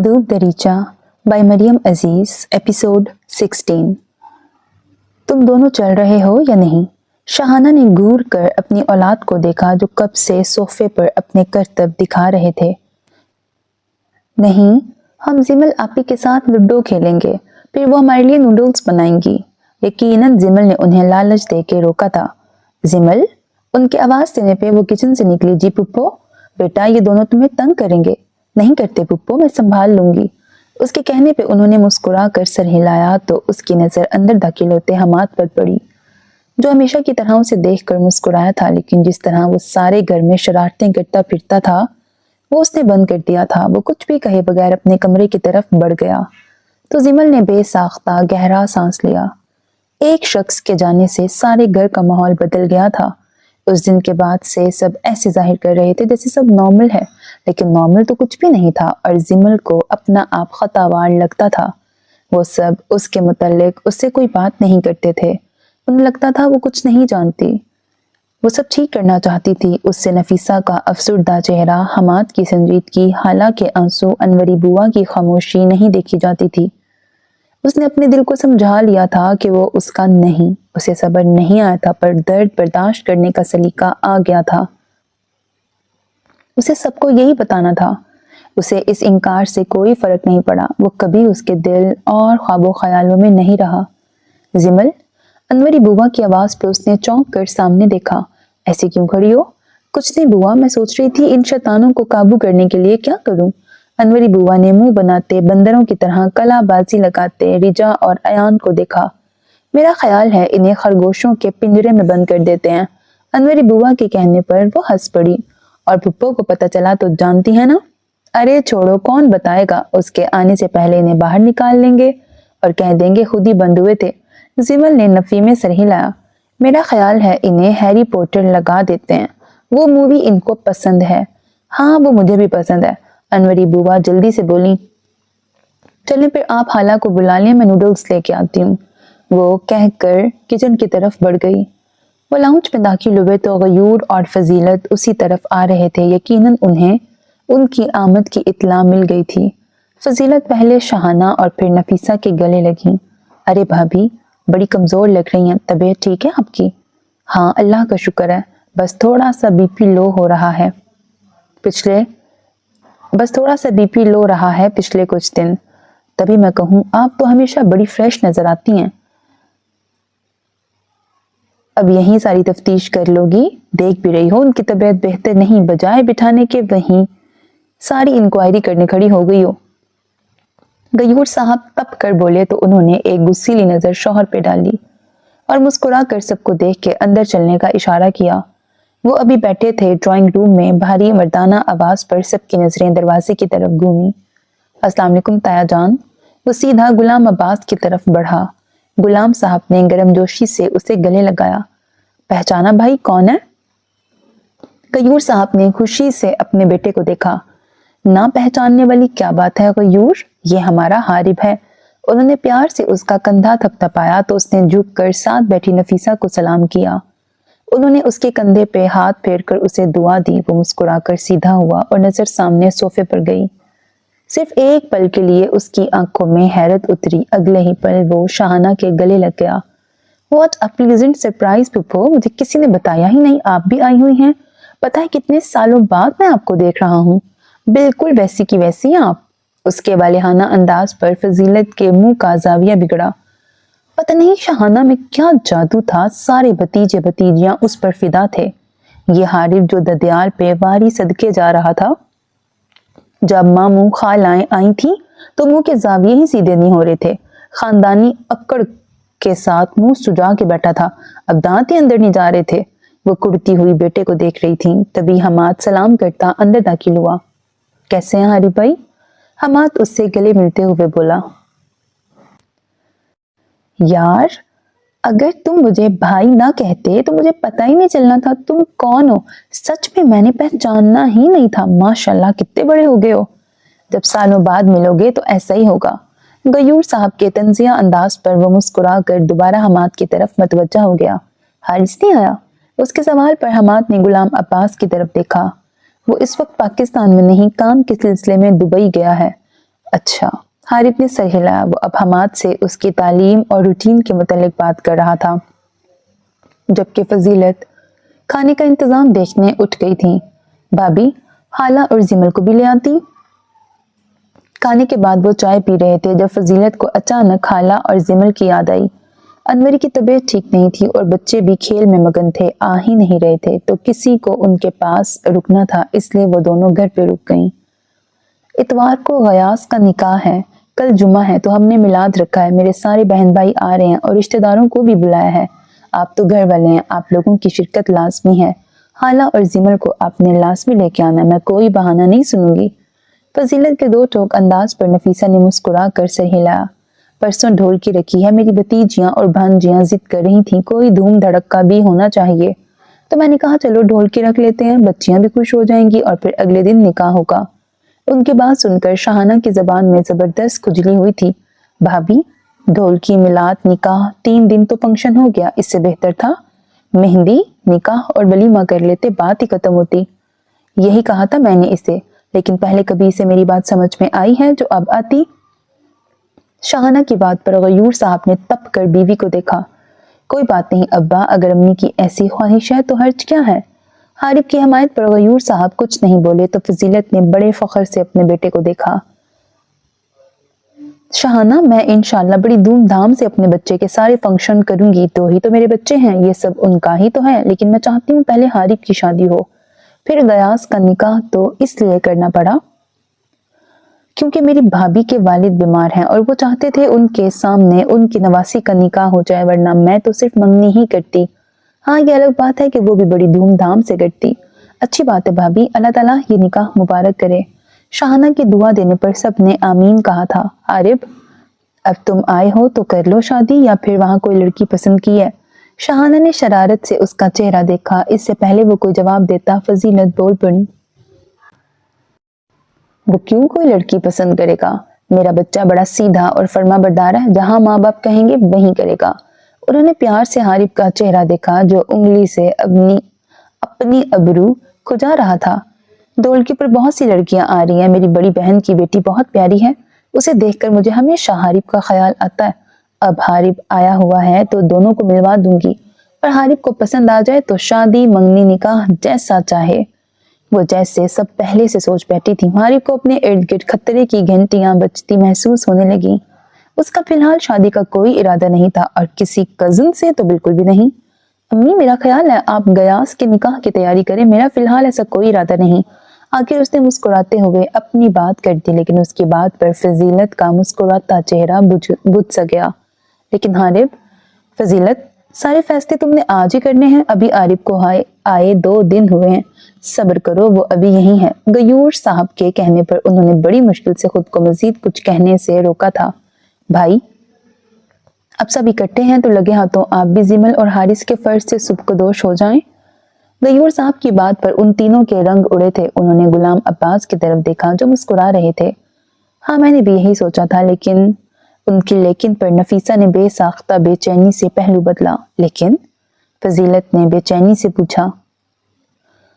दूब दरीचा बाय मरियम अजीज एपिसोड 16। तुम दोनों चल रहे हो या नहीं? शाहाना ने घूर कर अपनी औलाद को देखा जो कब से सोफे पर अपने करतब दिखा रहे थे। नहीं, हम जिमल आपी के साथ लूडो खेलेंगे, फिर वो हमारे लिए नूडल्स बनाएंगी। यकीनन जिमल ने उन्हें लालच दे के रोका था। जिमल, उनकी आवाज देने पे वो किचन से निकली। जी पुप्पो, बेटा ये दोनों तुम्हें तंग करेंगे। नहीं करते पुप्पो, मैं संभाल लूंगी। उसके कहने पे उन्होंने मुस्कुरा कर सर हिलाया तो उसकी नजर अंदर दाखिल होते हमाद पर पड़ी, जो हमेशा की तरह उसे देखकर मुस्कुराया था, लेकिन जिस तरह वो सारे घर में शरारतें करता फिरता था वो उसने बंद कर दिया था। वो कुछ भी कहे बगैर अपने कमरे की तरफ बढ़ गया तो जिमल ने बेसाख्ता गहरा सांस लिया। एक शख्स के जाने से सारे घर का माहौल बदल गया था। उस दिन के बाद से सब ऐसे जाहिर कर रहे थे जैसे सब नॉर्मल है, लेकिन नॉर्मल तो कुछ भी नहीं था और जिमल को अपना आप खतावार लगता था। वो सब उसके मुताल्लिक उससे कोई बात नहीं करते थे। उन्हें लगता था वो कुछ नहीं जानती। वो सब ठीक करना चाहती थी। उससे नफीसा का अफसुर्दा चेहरा, हमाद की संजीदगी, हालांकि आंसू, अनवरी बुआ की खामोशी नहीं देखी जाती थी। उसने अपने दिल को समझा लिया था कि वो उसका नहीं, उसे सब्र नहीं आया था, पर दर्द बर्दाश्त करने का सलीका आ गया था। उसे सबको यही बताना था। उसे इस इनकार से कोई फर्क नहीं पड़ा। वो कभी उसके दिल और ख्वाबों ख्यालों में नहीं रहा। जिमल, अनवरी बुआ की आवाज पे उसने चौंक कर सामने देखा। ऐसे क्यों खड़ी हो? कुछ नहीं बुआ, मैं सोच रही थी इन शैतानों को काबू करने के लिए क्या करूं। अनवरी बुआ ने मुंह बनाते बंदरों की तरह कलाबाजी लगाते रिजा और अयान को देखा। मेरा ख्याल है इन्हें खरगोशों के पिंजरे में बंद कर देते हैं। अनवरी बुआ के कहने पर वो हंस पड़ी। और पुप्पो को पता चला तो जानती है ना? अरे छोड़ो, कौन बताएगा, उसके आने से पहले इन्हें बाहर निकाल लेंगे और कह देंगे खुद ही बंद हुए थे। जिमल ने नफी में सर हिलाया। मेरा ख्याल है इन्हें हैरी पॉटर लगा देते हैं, वो मूवी इनको पसंद है। हाँ, वो मुझे भी पसंद है। अनवरी बुआ जल्दी से बोली। चलें फिर आप हाला को बुला लें, मैं नूडल्स लेके आती हूँ। वो कहकर किचन की तरफ बढ़ गई। वो लाउंज में दाखिल हुए तो गयूर और फजीलत उसी तरफ आ रहे थे। यकीनन उन्हें उनकी आमद की इत्तला मिल गई थी। फजीलत पहले शाहाना और फिर नफीसा के गले लगी। अरे भाभी, बड़ी कमजोर लग रही हैं, तबीयत ठीक है आपकी? हाँ अल्लाह का शुक्र है, बस थोड़ा सा बीपी लो रहा है पिछले कुछ दिन। तभी मैं कहूँ, आप तो हमेशा बड़ी फ्रेश नजर आती हैं। अब यहीं सारी तफ्तीश कर लोगी? देख भी रही हो उनकी तबीयत बेहतर नहीं, बजाय बिठाने के वहीं सारी इंक्वायरी करने खड़ी हो गई हो। गयूर साहब तप कर बोले तो उन्होंने एक गुस्सीली नजर शौहर पे डाली और मुस्कुरा कर सबको देख के अंदर चलने का इशारा किया। वो अभी बैठे थे ड्राइंग रूम में। भारी मर्दाना आवाज पर सबकी नजरें दरवाजे की तरफ घूमी। अस्सलाम वालेकुम ताया जान। वो सीधा गुलाम अब्बास की तरफ बढ़ा। गुलाम साहब ने गर्मजोशी से उसे गले लगाया। पहचाना भाई, कौन है? गयूर साहब ने खुशी से अपने बेटे को देखा। ना पहचानने वाली क्या बात है गयूर, ये हमारा हारिब है। उन्होंने प्यार से उसका कंधा थपथपाया तो उसने झुककर साथ बैठी नफीसा को सलाम किया। उन्होंने उसके कंधे पे हाथ फेरकर उसे दुआ दी। वो मुस्कुराकर सीधा हुआ और नजर सामने सोफे पर गई। सिर्फ एक पल के लिए उसकी आंखों में हैरत उतरी। अगले ही पल वो शाहाना के गले लग गया। What a pleasant surprise पुप्पो, मुझे किसी ने बताया ही नहीं आप भी आई हुई हैं। पता है कितने सालों बाद मैं आपको देख रहा हूँ। बिल्कुल वैसी की वैसी हैं आप। उसके वालिहाना अंदाज पर फजीलत के मुंह का जाविया बिगड़ा। पता नहीं शाहाना में क्या जादू था, सारे भतीजे भतीजियां उस पर फिदा थे। ये हारिब जो ददियाल पे वारी सदके जा रहा था। जब मामू खालाएं आई थी तो मुंह के जाविये ही सीधे नहीं हो रहे थे। खानदानी अक्कड़ के साथ मुंह सुजा के बैठा था, अब दांत ही अंदर नहीं जा रहे थे। वो कुड़ती हुई बेटे को देख रही थी। तभी हमाद सलाम करता अंदर दाखिल हुआ। कैसे हैं हारिब भाई? हमाद उससे गले मिलते हुए बोला। यार, अगर तुम मुझे भाई ना कहते तो मुझे पता ही नहीं चलना था तुम कौन हो। सच में मैंने पहचानना ही नहीं था। माशाल्लाह कितने बड़े हो गए हो। जब सालों बाद मिलोगे तो ऐसा ही होगा। गयूर साहब के तंजिया अंदाज पर वो मुस्कुरा कर दोबारा हमाद की तरफ मतवज्जा हो गया। हारिस नहीं आया? उसके सवाल पर हमाद ने गुलाम अब्बास की तरफ देखा। वो इस वक्त पाकिस्तान में नहीं, काम के सिलसिले में दुबई गया है। अच्छा, हारिब ने सर हिलाया। वो अब हमाद से उसकी तालीम और रूटीन के मुतालिक बात कर रहा था, जबकि फजीलत खाने का इंतजाम देखने उठ गई थी। भाभी, हाला और जिमल को भी ले आती। खाने के बाद वो चाय पी रहे थे जब फजीलत को अचानक हाला और जिमल की याद आई। अनवरी की तबीयत ठीक नहीं थी और बच्चे भी खेल में मगन थे, आ ही नहीं रहे थे, तो किसी को उनके पास रुकना था, इसलिए वो दोनों घर पे रुक गईं। इतवार को गयास का निकाह है, कल जुमा है, तो हमने मिलाद रखा है। मेरे सारे बहन भाई आ रहे हैं और रिश्तेदारों को भी बुलाया है। आप तो घर वाले हैं, आप लोगों की शिरकत लाजमी है। हाला और जिमल को आपने लाजमी लेके आना, मैं कोई बहाना नहीं सुनूंगी। फजीलत के दो टोक अंदाज पर नफीसा ने मुस्कुरा कर सर हिलाया। परसों ढोल की रखी है, मेरी भतीजियां और भांजियां जिद कर रही थी, कोई धूम धड़का भी होना चाहिए, तो मैंने कहा चलो ढोल की रख लेते हैं, बच्चियां भी खुश हो जाएंगी और फिर अगले दिन निकाह होगा। उनकी बात सुनकर शाहाना की जबान में जबरदस्त खुजली हुई थी। भाभी, ढोल की मिलाद निकाह 3 दिन तो फंक्शन हो गया, इससे बेहतर था मेहंदी निकाह और वलीमा कर लेते, बात ही खत्म होती। यही कहा था मैंने इसे, लेकिन पहले कभी इसे मेरी बात समझ में आई है जो अब आती। शाहाना की बात पर गयूर साहब ने तप कर बीवी को देखा। कोई बात नहीं अब्बा, अगर अम्मी की ऐसी ख्वाहिश है तो हर्ज क्या है। हारिब की हमायत पर गयूर साहब कुछ नहीं बोले तो फजीलत ने बड़े फख्र से अपने बेटे को देखा। शाहाना, मैं इंशाल्लाह बड़ी धूमधाम से अपने बच्चे के सारे फंक्शन करूंगी, तो ही तो मेरे बच्चे हैं, ये सब उनका ही तो है, लेकिन मैं चाहती हूँ पहले हारिब की शादी हो। फिर गयास का निकाह तो इसलिए करना पड़ा क्योंकि मेरी भाभी के वालिद बीमार हैं और वो चाहते थे उनके सामने उनकी नवासी का निकाह हो जाए, वरना मैं तो सिर्फ मंगनी ही करती। हाँ, ये अलग बात है कि वो भी बड़ी धूमधाम से करती। अच्छी बात है भाभी, अल्लाह ताला ये निकाह मुबारक करे। शाहाना की दुआ देने पर सब ने आमीन कहा था। आरिब, अब तुम आए हो तो कर लो शादी, या फिर वहां कोई लड़की पसंद की है। शाहाना ने शरारत से उसका चेहरा देखा। इससे पहले वो कोई जवाब देता फजीलत बोल पड़ी, वो क्यों कोई लड़की पसंद करेगा, मेरा बच्चा बड़ा सीधा और फर्माबरदार है, जहां माँ बाप कहेंगे वहीं करेगा। उन्होंने प्यार से हारिब का चेहरा देखा जो उंगली से अपनी अबरू खुजा रहा था। ढोलकी पर बहुत सी लड़कियां आ रही हैं, मेरी बड़ी बहन की बेटी बहुत प्यारी है, उसे देखकर मुझे हमेशा हारिब का ख्याल आता है। अब हारिब आया हुआ है तो दोनों को मिलवा दूंगी, पर हारिब को पसंद आ जाए तो शादी मंगनी निकाह जैसा चाहे। वो जैसे सब पहले से सोच बैठी थी। हारिब को अपने इर्द गिर्द खतरे की घंटियां बजती महसूस होने लगी। उसका फिलहाल शादी का कोई इरादा नहीं था और किसी कजिन से तो बिल्कुल भी नहीं। अम्मी, मेरा ख्याल है आप गयास के निकाह की तैयारी करें, मेरा फिलहाल ऐसा कोई इरादा नहीं। आखिर उसने मुस्कुराते हुए अपनी बात कर दी, लेकिन उसकी बात पर फजीलत का मुस्कुराता चेहरा बुझ सा गया। लेकिन हारिब, फजीलत, सारे फैसले तुमने आज ही करने हैं, अभी आरिब को आए 2 दिन हुए हैं, सब्र करो, वो अभी यही है। गयूर साहब के कहने पर उन्होंने बड़ी मुश्किल से खुद को मजीद कुछ कहने से रोका था। भाई, अब सब इकट्ठे हैं तो लगे हाथों आप भी जिमल और हारिस के फर्ज से सुबकदोश हो जाएं। गयूर साहब की बात पर उन तीनों के रंग उड़े थे। उन्होंने गुलाम अब्बास की तरफ देखा जो मुस्कुरा रहे थे। हाँ, मैंने भी यही सोचा था, लेकिन लेकिन पर नफीसा ने बेसाख्ता बेचैनी से पहलू बदला। लेकिन फजीलत ने बेचैनी से पूछा।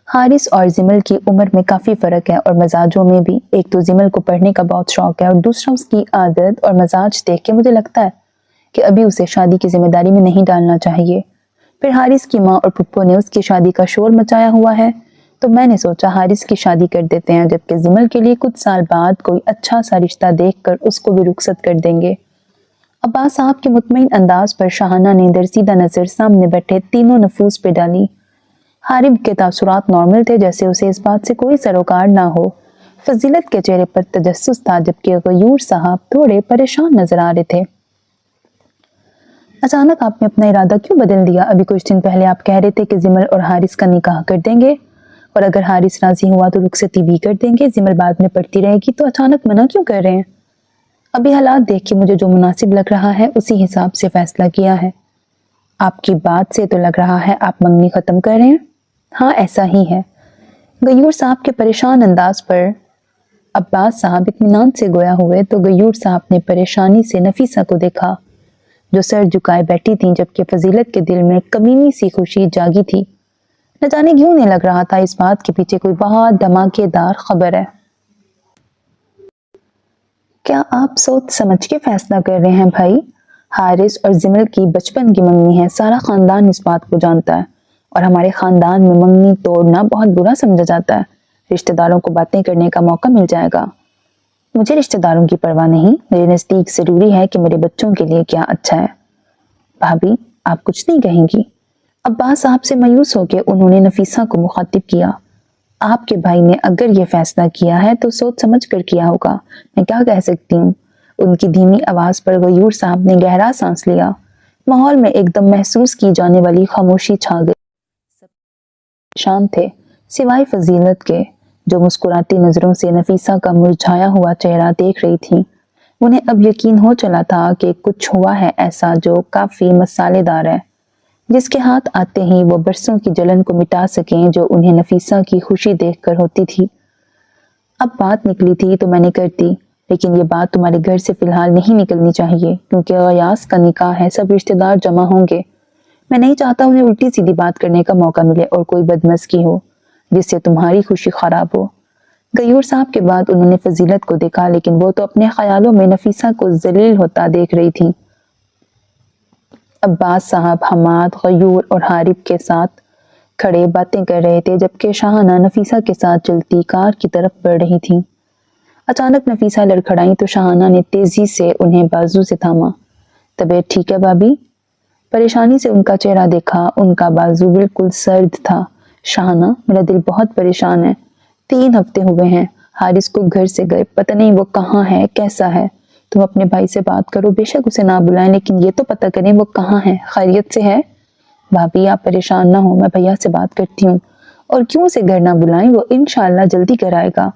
हारिस और जिमल की उम्र में काफी फर्क है और मजाजों में भी। एक तो जिमल को पढ़ने का बहुत शौक है और दूसरा उसकी आदत और मजाज देख के मुझे लगता है कि अभी उसे शादी की जिम्मेदारी में नहीं डालना चाहिए। फिर हारिस की माँ और पुप्पो ने उसकी शादी का शोर मचाया हुआ है, तो मैंने सोचा हारिस की शादी कर देते हैं, जबकि जिमल के लिए कुछ साल बाद कोई अच्छा सा रिश्ता देखकर उसको भी रुखसत कर देंगे। अब्बास साहब के मुतमईन अंदाज पर शाहाना ने दरसीदा नजर सामने बैठे तीनों नफूस पे डाली। हारिब के तासुरात नॉर्मल थे, जैसे उसे इस बात से कोई सरोकार ना हो। फजीलत के चेहरे पर तजस्सुस था, जबकि गयूर साहब थोड़े परेशान नजर आ रहे थे। अचानक आपने अपना इरादा क्यों बदल दिया? अभी कुछ दिन पहले आप कह रहे थे कि जिमल और हारिस का निकाह कर देंगे और अगर हारिस राजी हुआ तो रुखसती भी कर देंगे, जिमल बाद में पढ़ती रहेगी, तो अचानक मना क्यों कर रहे हैं? अभी हालात देख के मुझे जो मुनासिब लग रहा है उसी हिसाब से फैसला किया है। आपकी बात से तो लग रहा है आप मंगनी खत्म कर रहे हैं। हाँ, ऐसा ही है। गयूर साहब के परेशान अंदाज पर अब्बास साहब इत्मीनान से गोया हुए तो गयूर साहब ने परेशानी से नफीसा को देखा जो सर झुकाए बैठी थी, जबकि फजीलत के दिल में कमीनी सी खुशी जागी थी। न जाने क्यों नहीं लग रहा था इस बात के पीछे कोई बहुत धमाकेदार खबर है। کیا آپ سوچ سمجھ کے فیصلہ کر رہے ہیں بھائی؟ حارث اور زمل کی بچپن کی منگنی ہے، سارا خاندان اس بات کو جانتا ہے، اور ہمارے خاندان میں منگنی توڑنا بہت برا سمجھا جاتا ہے۔ رشتہ داروں کو باتیں کرنے کا موقع مل جائے گا۔ مجھے رشتہ داروں کی پرواہ نہیں، میرے نزدیک ضروری ہے کہ میرے بچوں کے لیے کیا اچھا ہے۔ بھابھی آپ کچھ نہیں کہیں گی؟ عباس صاحب سے مایوس ہو کے انہوں نے نفیسہ کو مخاطب کیا۔ آپ کے بھائی نے اگر یہ فیصلہ کیا ہے تو سوچ سمجھ کر کیا ہوگا، میں کیا کہہ سکتی ہوں۔ ان کی دھیمی آواز پر غیور صاحب نے گہرا سانس لیا۔ ماحول میں ایک دم محسوس کی جانے والی خاموشی چھا گئی۔ سب پریشان تھے سوائے فضیلت کے، جو مسکراتی نظروں سے نفیسہ کا مرجھایا ہوا چہرہ دیکھ رہی تھی۔ انہیں اب یقین ہو چلا تھا کہ کچھ ہوا ہے ایسا جو کافی مسالے دار ہے، جس کے ہاتھ آتے ہی وہ برسوں کی جلن کو مٹا سکیں جو انہیں نفیسہ کی خوشی دیکھ کر ہوتی تھی۔ اب بات نکلی تھی تو میں نے کر دی، لیکن یہ بات تمہارے گھر سے فی الحال نہیں نکلنی چاہیے، کیونکہ غیاث کا نکاح ہے، سب رشتہ دار جمع ہوں گے۔ میں نہیں چاہتا انہیں الٹی سیدھی بات کرنے کا موقع ملے اور کوئی بدمزگی ہو جس سے تمہاری خوشی خراب ہو۔ غیور صاحب کے بعد انہوں نے فضیلت کو دیکھا، لیکن وہ تو اپنے خیالوں میں نفیسہ کو ذلیل ہوتا دیکھ رہی تھی۔ عباس صاحب حماد، غیور اور حارب کے ساتھ کھڑے باتیں کر رہے تھے، جبکہ شاہانہ نفیسہ کے ساتھ چلتی کار کی طرف بڑھ رہی تھی۔ اچانک نفیسہ لڑکھڑائی تو شاہانہ نے تیزی سے انہیں بازو سے تھاما۔ طبیعت ٹھیک ہے بھابھی؟ پریشانی سے ان کا چہرہ دیکھا، ان کا بازو بالکل سرد تھا۔ شاہانہ میرا دل بہت پریشان ہے، 3 ہفتے ہوئے ہیں حارث کو گھر سے گئے، پتہ نہیں وہ کہاں ہے، کیسا ہے۔ تم اپنے بھائی سے بات کرو، بے شک اسے نہ بلائیں، لیکن یہ تو پتہ کریں وہ کہاں ہے، خیریت سے ہے؟ بھابھی آپ پریشان نہ ہو، میں بھیا سے بات کرتی ہوں، اور کیوں اسے گھر نہ بلائیں، وہ انشاءاللہ جلدی گھر آئے گا۔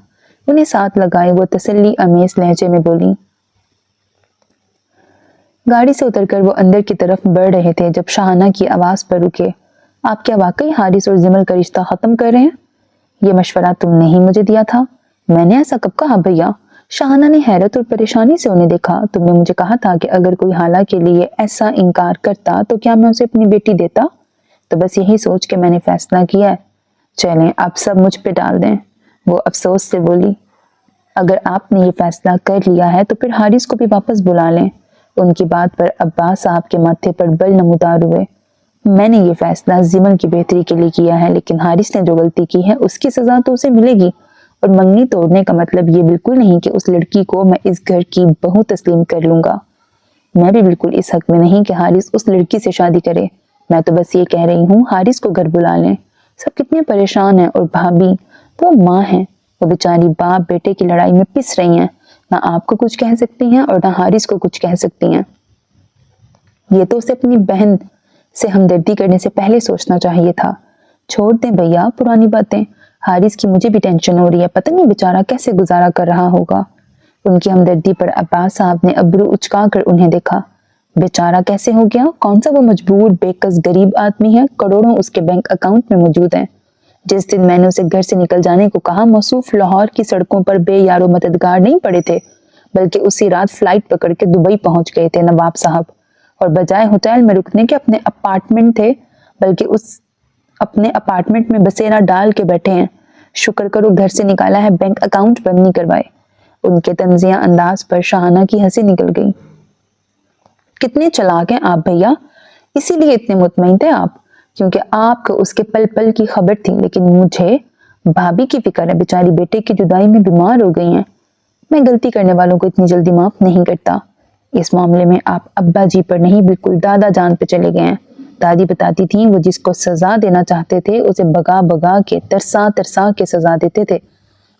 انہیں ساتھ لگائے وہ تسلی امیز لہجے میں بولی۔ گاڑی سے اتر کر وہ اندر کی طرف بڑھ رہے تھے جب شاہانہ کی آواز پر رکے۔ آپ کیا واقعی حارث اور زمل کا رشتہ ختم کر رہے ہیں؟ یہ مشورہ تم نے ہی مجھے دیا تھا۔ میں نے ایسا کب کہا بھیا؟ شاہانہ نے حیرت اور پریشانی سے انہیں دیکھا۔ تم نے مجھے کہا تھا کہ اگر کوئی حالہ کے لیے ایسا انکار کرتا تو کیا میں اسے اپنی بیٹی دیتا؟ تو بس یہی سوچ کے میں نے فیصلہ کیا ہے۔ چلیں آپ سب مجھ پہ ڈال دیں، وہ افسوس سے بولی۔ اگر آپ نے یہ فیصلہ کر لیا ہے تو پھر حارث کو بھی واپس بلا لیں۔ ان کی بات پر عباس صاحب کے ماتھے پر بل نمودار ہوئے۔ میں نے یہ فیصلہ زمل کی بہتری کے لیے کیا ہے، لیکن حارث نے جو غلطی کی ہے اس کی سزا تو اسے ملے گی، اور منگنی توڑنے کا مطلب یہ بالکل نہیں کہ اس لڑکی کو میں اس گھر کی بہو تسلیم کر لوں گا۔ میں بھی بالکل اس حق میں نہیں کہ حارث اس لڑکی سے شادی کرے۔ میں تو بس یہ کہہ رہی ہوں حارث کو گھر بلا لیں۔ سب کتنے پریشان ہیں، اور بھابھی وہ ماں ہیں، وہ بیچاری باپ بیٹے کی لڑائی میں پس رہی ہیں، نہ آپ کو کچھ کہہ سکتی ہیں اور نہ حارث کو کچھ کہہ سکتی ہیں۔ یہ تو اسے اپنی بہن سے ہمدردی کرنے سے پہلے سوچنا چاہیے تھا۔ چھوڑ دیں بھیا پرانی باتیں، حارث کی مجھے بھی ٹینشن ہو رہی ہے، پتہ نہیں بیچارہ کیسے گزارا کر رہا ہوگا۔ ان کی ہمدردی پر عباس صاحب نے ابرو اچکا کر انہیں دیکھا۔ بیچارہ کیسے ہو گیا؟ کون سا وہ مجبور بےکس غریب آدمی ہے؟ کروڑوں اس کے بینک اکاؤنٹ میں موجود ہیں۔ جس دن میں نے اسے گھر سے نکل جانے کو کہا، موصوف لاہور کی سڑکوں پر بے یار و مددگار نہیں پڑے تھے، بلکہ اسی رات فلائٹ پکڑ کے دبئی پہنچ گئے تھے نواب صاحب، اور بجائے ہوٹل میں رکنے کے اپنے اپارٹمنٹ تھے، بلکہ اپنے اپارٹمنٹ میں بسیرا ڈال کے بیٹھے ہیں۔ شکر کرو گھر سے نکالا ہے، بینک اکاؤنٹ بند نہیں کروائے۔ ان کے طنزیہ انداز پر شاہانہ کی ہنسی نکل گئی۔ کتنے چلاک ہیں آپ بھیا، اسی لیے اتنے مطمئن تھے آپ، کیونکہ آپ کو اس کے پل پل کی خبر تھی، لیکن مجھے بھابھی کی فکر ہے، بیچاری بیٹے کی جدائی میں بیمار ہو گئی ہیں۔ میں غلطی کرنے والوں کو اتنی جلدی معاف نہیں کرتا۔ اس معاملے میں آپ ابا جی پر نہیں بلکل دادا جان پہ چلے گئے ہیں۔ دادی بتاتی تھیں وہ جس کو سزا دینا چاہتے تھے اسے بگا بگا کے ترسا ترسا کے سزا دیتے تھے۔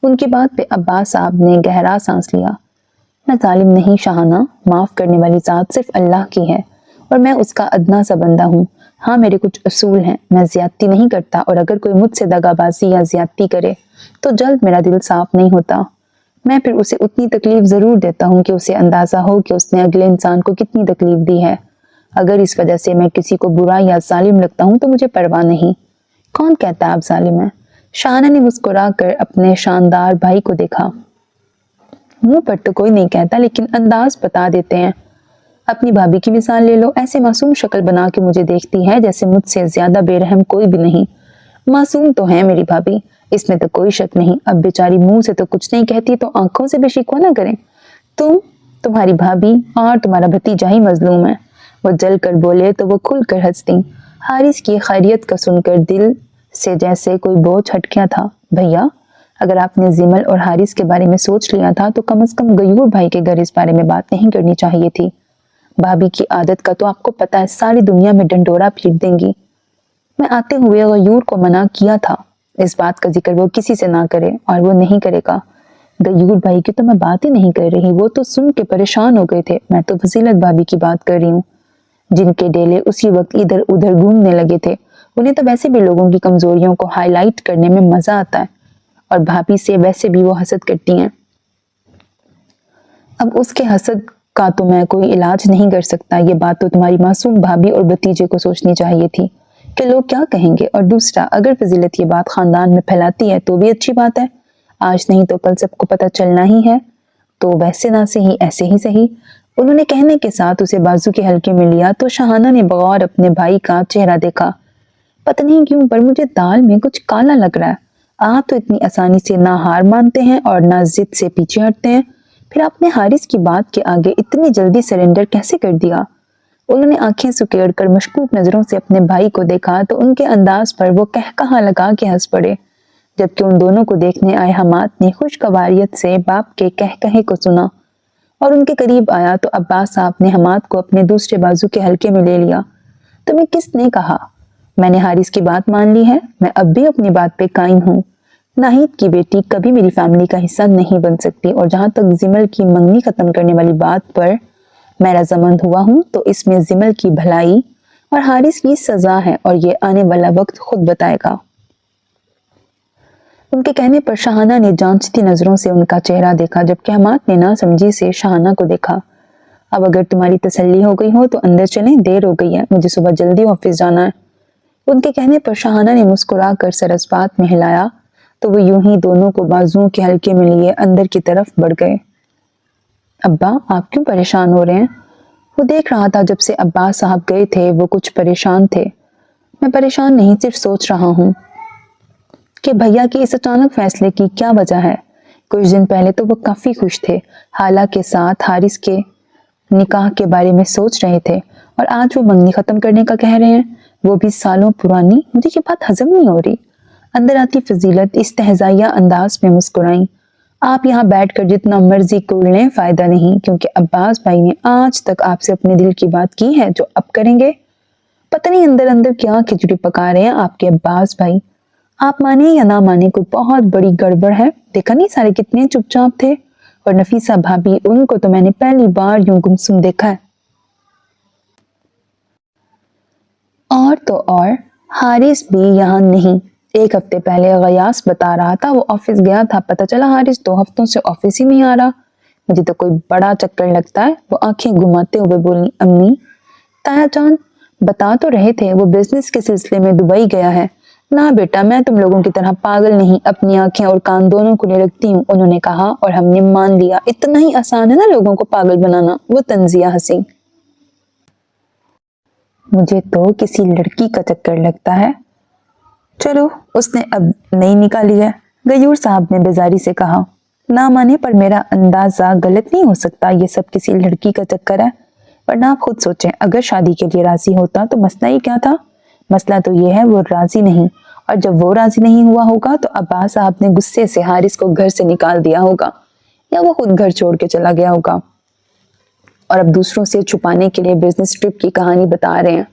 ان کی بات پہ عباس صاحب نے گہرا سانس لیا۔ میں ظالم نہیں شاہانہ، معاف کرنے والی ذات صرف اللہ کی ہے، اور میں اس کا ادنا سا بندہ ہوں۔ ہاں میرے کچھ اصول ہیں، میں زیادتی نہیں کرتا، اور اگر کوئی مجھ سے دغا بازی یا زیادتی کرے تو جلد میرا دل صاف نہیں ہوتا۔ میں پھر اسے اتنی تکلیف ضرور دیتا ہوں کہ اسے اندازہ ہو کہ اس نے اگلے انسان کو کتنی تکلیف دی ہے۔ اگر اس وجہ سے میں کسی کو برا یا ظالم لگتا ہوں تو مجھے پرواہ نہیں۔ کون کہتا ہے آپ ظالم ہیں؟ شاہانہ نے مسکرا کر اپنے شاندار بھائی کو دیکھا۔ منہ پر تو کوئی نہیں کہتا، لیکن انداز بتا دیتے ہیں۔ اپنی بھابھی کی مثال لے لو، ایسے معصوم شکل بنا کے مجھے دیکھتی ہے جیسے مجھ سے زیادہ بے رحم کوئی بھی نہیں۔ معصوم تو ہے میری بھابھی، اس میں تو کوئی شک نہیں۔ اب بیچاری منہ سے تو کچھ نہیں کہتی تو آنکھوں سے بھی شکوہ نہ کریں۔ तुम्हारी भाभी और तुम्हारा भतीजा ही मजलूम है। वो जल कर बोले तो वो खुल कर हंस दी। हारिस की खैरियत का सुनकर दिल से जैसे कोई बोझ हट गया था। भैया, अगर आपने जिमल और हारिस के बारे में सोच लिया था तो कम से कम गयूर भाई के घर इस बारे में बात नहीं करनी चाहिए थी। भाभी की आदत का तो आपको पता है, सारी दुनिया में डंडोरा पीट देंगी। मैं आते हुए गयूर को मना किया था, इस बात का जिक्र वो किसी से ना करे, और वो नहीं करेगा। गयूर भाई की तो मैं बात ही नहीं कर रही, वो तो सुन के परेशान हो गए थे। मैं तो फजीलत भाभी की बात कर रही हूँ, जिनके डेले उसी वक्त इधर उधर घूमने लगे थे। उन्हें तो वैसे भी लोगों की कमजोरियों को हाईलाइट करने में मजा आता है, और भाभी से वैसे भी वो हसद करती हैं। अब उसके हसद का तो मैं कोई इलाज नहीं कर सकता। ये बात तो तुम्हारी मासूम भाभी और भतीजे को सोचनी चाहिए थी कि लोग क्या कहेंगे। और दूसरा, अगर फजीलत ये बात खानदान में फैलाती है तो भी अच्छी बात है, आज नहीं तो कल सबको पता चलना ही है। तो वैसे ना सही ऐसे ही सही। उन्होंने कहने के साथ उसे बाजू के हल्के में लिया तो शाहाना ने बगौर अपने भाई का चेहरा देखा। पता नहीं क्यों पर मुझे दाल में कुछ काला लग रहा है। आप तो इतनी आसानी से ना हार मानते हैं और ना जिद से पीछे हटते हैं, फिर आपने हारिस की बात के आगे इतनी जल्दी सरेंडर कैसे कर दिया? उन्होंने आंखें सुकेड़ कर मशकूक नजरों से अपने भाई को देखा तो उनके अंदाज पर वो कहकहा लगा के हंस पड़े। जबकि उन दोनों को देखने आए हमाद ने खुशगवारियत से बाप के कहकहे को सुना और उनके करीब आया तो अब्बास साहब ने हमाद को अपने दूसरे बाजू के हल्के में ले लिया। तुम्हें किसने कहा? मैंने हारिस की बात मान ली है, मैं अब भी अपनी बात पे कायम हूँ। नाहिद की बेटी कभी मेरी फैमिली का हिस्सा नहीं बन सकती, और जहां तक जिमल की मंगनी खत्म करने वाली बात पर मैं रजामंद हुआ हूं तो इसमें जिमल की भलाई और हारिस की सजा है, और ये आने वाला वक्त खुद बताएगा। उनके कहने पर शाहाना ने जांचती नजरों से उनका चेहरा देखा, जबकि हमाद ने ना समझी से शाहाना को देखा। अब अगर तुम्हारी तसल्ली हो गई हो तो अंदर चलें, देर हो गई है, मुझे सुबह जल्दी ऑफिस जाना है। उनके कहने पर शाहाना ने मुस्कुरा कर सर इस बात में हिलाया तो वो यूं ही दोनों को बाजुओं के हल्के में लिए अंदर की तरफ बढ़ गए। अब्बा, आप क्यों परेशान हो रहे हैं? वो देख रहा था जब से अब्बास साहब गए थे वो कुछ परेशान थे। मैं परेशान नहीं, सिर्फ सोच रहा हूँ कि भैया के इस अचानक फैसले की क्या वजह है। कुछ दिन पहले तो वो काफी खुश थे, हाला के साथ हारिस के निकाह के बारे में सोच रहे थे, और आज वो मंगनी खत्म करने का कह रहे हैं, वो भी सालों पुरानी। मुझे ये बात हजम नहीं हो रही। अंदर आती फजीलत इस्तेहजाइया अंदाज में मुस्कुराई। आप यहाँ बैठकर जितना मर्जी कर लें, फायदा नहीं, क्योंकि अब्बास भाई ने आज तक आपसे अपने दिल की बात की है जो अब करेंगे। पता नहीं अंदर अंदर क्या खिचड़ी पका रहे हैं आपके अब्बास भाई। आप माने या ना माने, कोई बहुत बड़ी गड़बड़ है। देखा नहीं सारे कितने चुपचाप थे, और नफीसा भाभी, उनको तो मैंने पहली बार यूं गुमसुम देखा है। और तो और हारिस भी यहाँ नहीं। एक हफ्ते पहले गयास बता रहा था वो ऑफिस गया था, पता चला हारिस 2 हफ्तों से ऑफिस ही नहीं आ रहा। मुझे तो कोई बड़ा चक्कर लगता है। वो आंखें घुमाते हुए बोली, अम्मी, ताया जान बता तो रहे थे वो बिजनेस के सिलसिले में दुबई गया है। ना बेटा, मैं तुम लोगों की तरह पागल नहीं, अपनी आंखें और कान दोनों खुले रखती हूँ, उन्होंने कहा, और हमने मान लिया। इतना ही आसान है ना लोगों को पागल बनाना। वो तंजिया हंसी। मुझे तो किसी लड़की का चक्कर लगता है। चलो, उसने अब नहीं निकाली है, गयूर साहब ने बेजारी से कहा। ना माने पर मेरा अंदाजा गलत नहीं हो सकता, ये सब किसी लड़की का चक्कर है। वरना आप खुद सोचें, अगर शादी के लिए राजी होता तो मसला ही क्या था? मसला तो ये है वो राजी नहीं, और जब वो राजी नहीं हुआ होगा तो अब्बास साहब ने गुस्से से हारिस को घर से निकाल दिया होगा, या वो खुद घर छोड़ के चला गया होगा, और अब दूसरों से छुपाने के लिए बिजनेस ट्रिप की कहानी बता रहे हैं।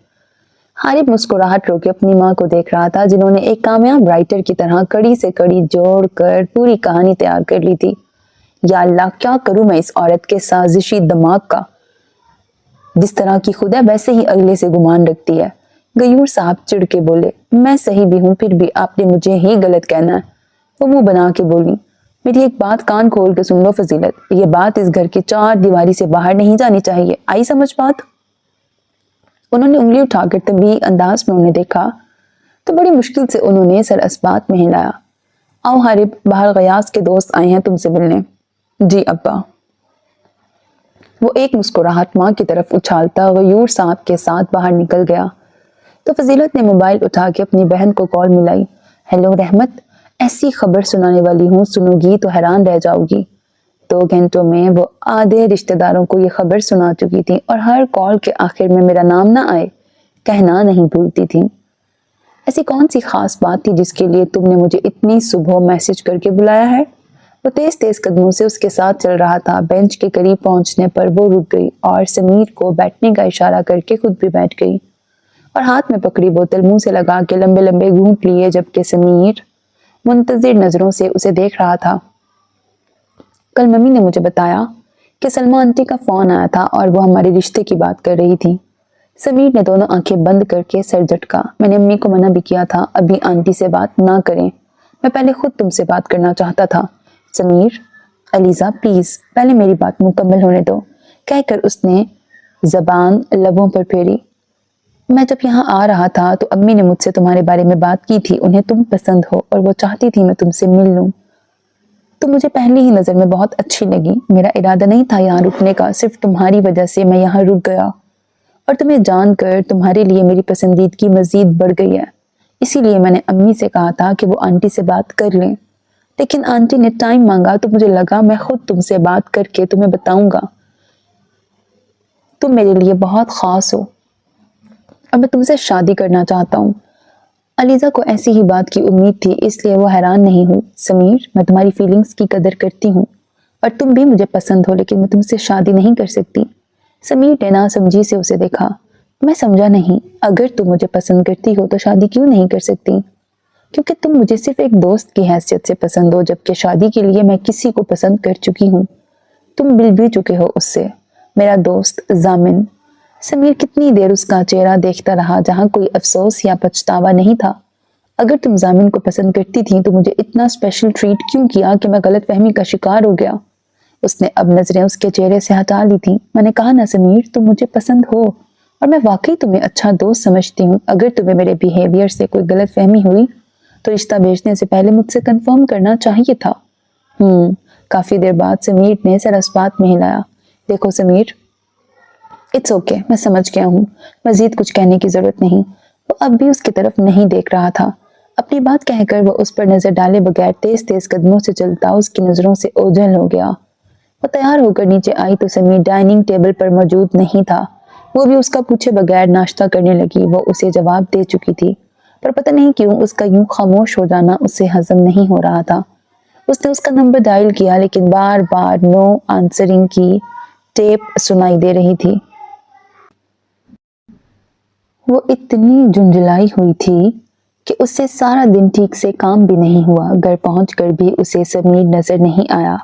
हारिस मुस्कुराहट रोके अपनी माँ को देख रहा था, जिन्होंने एक कामयाब राइटर की तरह कड़ी से कड़ी जोड़कर पूरी कहानी तैयार कर ली थी। या अल्लाह, क्या करूं मैं इस औरत के साजिशी दिमाग का। जिस तरह की खुदा वैसे ही अगले से गुमान रखती है। गयूर साहब चिढ़ के बोले, मैं सही भी हूं, फिर भी आपने मुझे ही गलत कहना है। वो मुंह बना के बोली, मेरी एक बात कान खोल के सुन लो फजीलत, ये बात इस घर की 4 दीवारी से बाहर नहीं जानी चाहिए। आई समझ बात? उन्होंने उंगली उठाकर तंबीह अंदाज में उन्हें देखा तो बड़ी मुश्किल से उन्होंने सर असबात में हिलाया। आओ हारिब, बाहर गयास के दोस्त आए हैं तुमसे मिलने। जी अब्बा। वो एक मुस्कुराहट माँ की तरफ उछालता गयूर साहब के साथ बाहर निकल गया तो फजीलत ने मोबाइल उठा के अपनी बहन को कॉल मिलाई। हेलो रहमत, ऐसी खबर सुनाने वाली हूँ, सुनोगी तो हैरान रह जाओगी। 2 घंटों में वो आधे रिश्तेदारों को ये खबर सुना चुकी थी और हर कॉल के आखिर में मेरा नाम ना आए कहना नहीं भूलती थी। ऐसी कौन सी खास बात थी जिसके लिए तुमने मुझे इतनी सुबह मैसेज करके बुलाया है? वो तेज तेज कदमों से उसके साथ चल रहा था। बेंच के करीब पहुंचने पर वो रुक गई और समीर को बैठने का इशारा करके खुद भी बैठ गई और हाथ में पकड़ी बोतल मुंह से लगा के लंबे लंबे घूंट लिए, जबकि समीर मुंतजिर नजरों से उसे देख रहा था। कल मम्मी ने मुझे बताया कि सलमा आंटी का फोन आया था और वो हमारे रिश्ते की बात कर रही थी। समीर ने दोनों आंखें बंद करके सर झटका। मैंने अम्मी को मना भी किया था अभी आंटी से बात ना करें, मैं पहले खुद तुमसे बात करना चाहता था। समीर, अलीजा प्लीज पहले मेरी बात मुकम्मल होने दो, कहकर उसने जबान लबों पर फेरी। मैं जब यहाँ आ रहा था तो अम्मी ने मुझसे तुम्हारे बारे में बात की थी। उन्हें तुम पसंद हो और वो चाहती थी मैं तुमसे मिल लूं। तुम मुझे पहली ही नजर में बहुत अच्छी लगी। मेरा इरादा नहीं था यहाँ रुकने का, सिर्फ तुम्हारी वजह से मैं यहाँ रुक गया और तुम्हें जानकर तुम्हारे लिए मेरी पसंदीदगी मजीद बढ़ गई है। इसीलिए मैंने अम्मी से कहा था कि वो आंटी से बात कर लें, लेकिन आंटी ने टाइम मांगा तो मुझे लगा मैं खुद तुमसे बात करके तुम्हें बताऊंगा। तुम मेरे लिए बहुत खास हो और मैं तुमसे शादी करना चाहता हूँ। अलीजा को ऐसी ही बात की उम्मीद थी, इसलिए वो हैरान नहीं हुई। समीर, मैं तुम्हारी फीलिंग्स की कदर करती हूँ और तुम भी मुझे पसंद हो, लेकिन मैं तुमसे शादी नहीं कर सकती। समीर ने नासमझी से उसे देखा। मैं समझा नहीं। अगर तुम मुझे पसंद करती हो तो शादी क्यों नहीं कर सकती? क्योंकि तुम मुझे सिर्फ एक दोस्त की हैसियत से पसंद हो, जबकि शादी के लिए मैं किसी को पसंद कर चुकी हूँ। तुम मिल भी चुके हो उससे, मेरा दोस्त जामिन। समीर कितनी देर उसका चेहरा देखता रहा जहां कोई अफसोस या पछतावा नहीं था। अगर तुम जामिन को पसंद करती थी तो मुझे इतना स्पेशल ट्रीट क्यों किया कि मैं गलतफहमी का शिकार हो गया? उसने अब नजरें उसके चेहरे से हटा ली थी। मैंने कहा ना समीर, तुम मुझे पसंद हो और मैं वाकई तुम्हें अच्छा दोस्त समझती हूँ। अगर तुम्हें मेरे बिहेवियर से कोई गलतफहमी हुई तो रिश्ता भेजने से पहले मुझसे कंफर्म करना चाहिए था। काफी देर बाद समीर ने सर इस बात में हिलाया। देखो समीर, इट्स ओके, मैं समझ गया हूँ, मजीद कुछ कहने की जरूरत नहीं। वो अब भी उसकी तरफ नहीं देख रहा था। अपनी बात कहकर वो उस पर नजर डाले बगैर तेज तेज कदमों से चलता उसकी नजरों से ओझल हो गया। वो तैयार होकर नीचे आई तो समीर डाइनिंग टेबल पर मौजूद नहीं था। वो भी उसका पूछे बगैर नाश्ता करने लगी। वो उसे जवाब दे चुकी थी, पर पता नहीं क्यों उसका यूं खामोश हो जाना उससे हजम नहीं हो रहा था। उसने उसका नंबर डायल किया, लेकिन बार बार नो आंसरिंग की टेप सुनाई दे रही थी। वो इतनी झुंझलाई हुई थी कि उससे सारा दिन ठीक से काम भी नहीं हुआ। घर पहुंचकर भी उसे समीर नजर नहीं आया।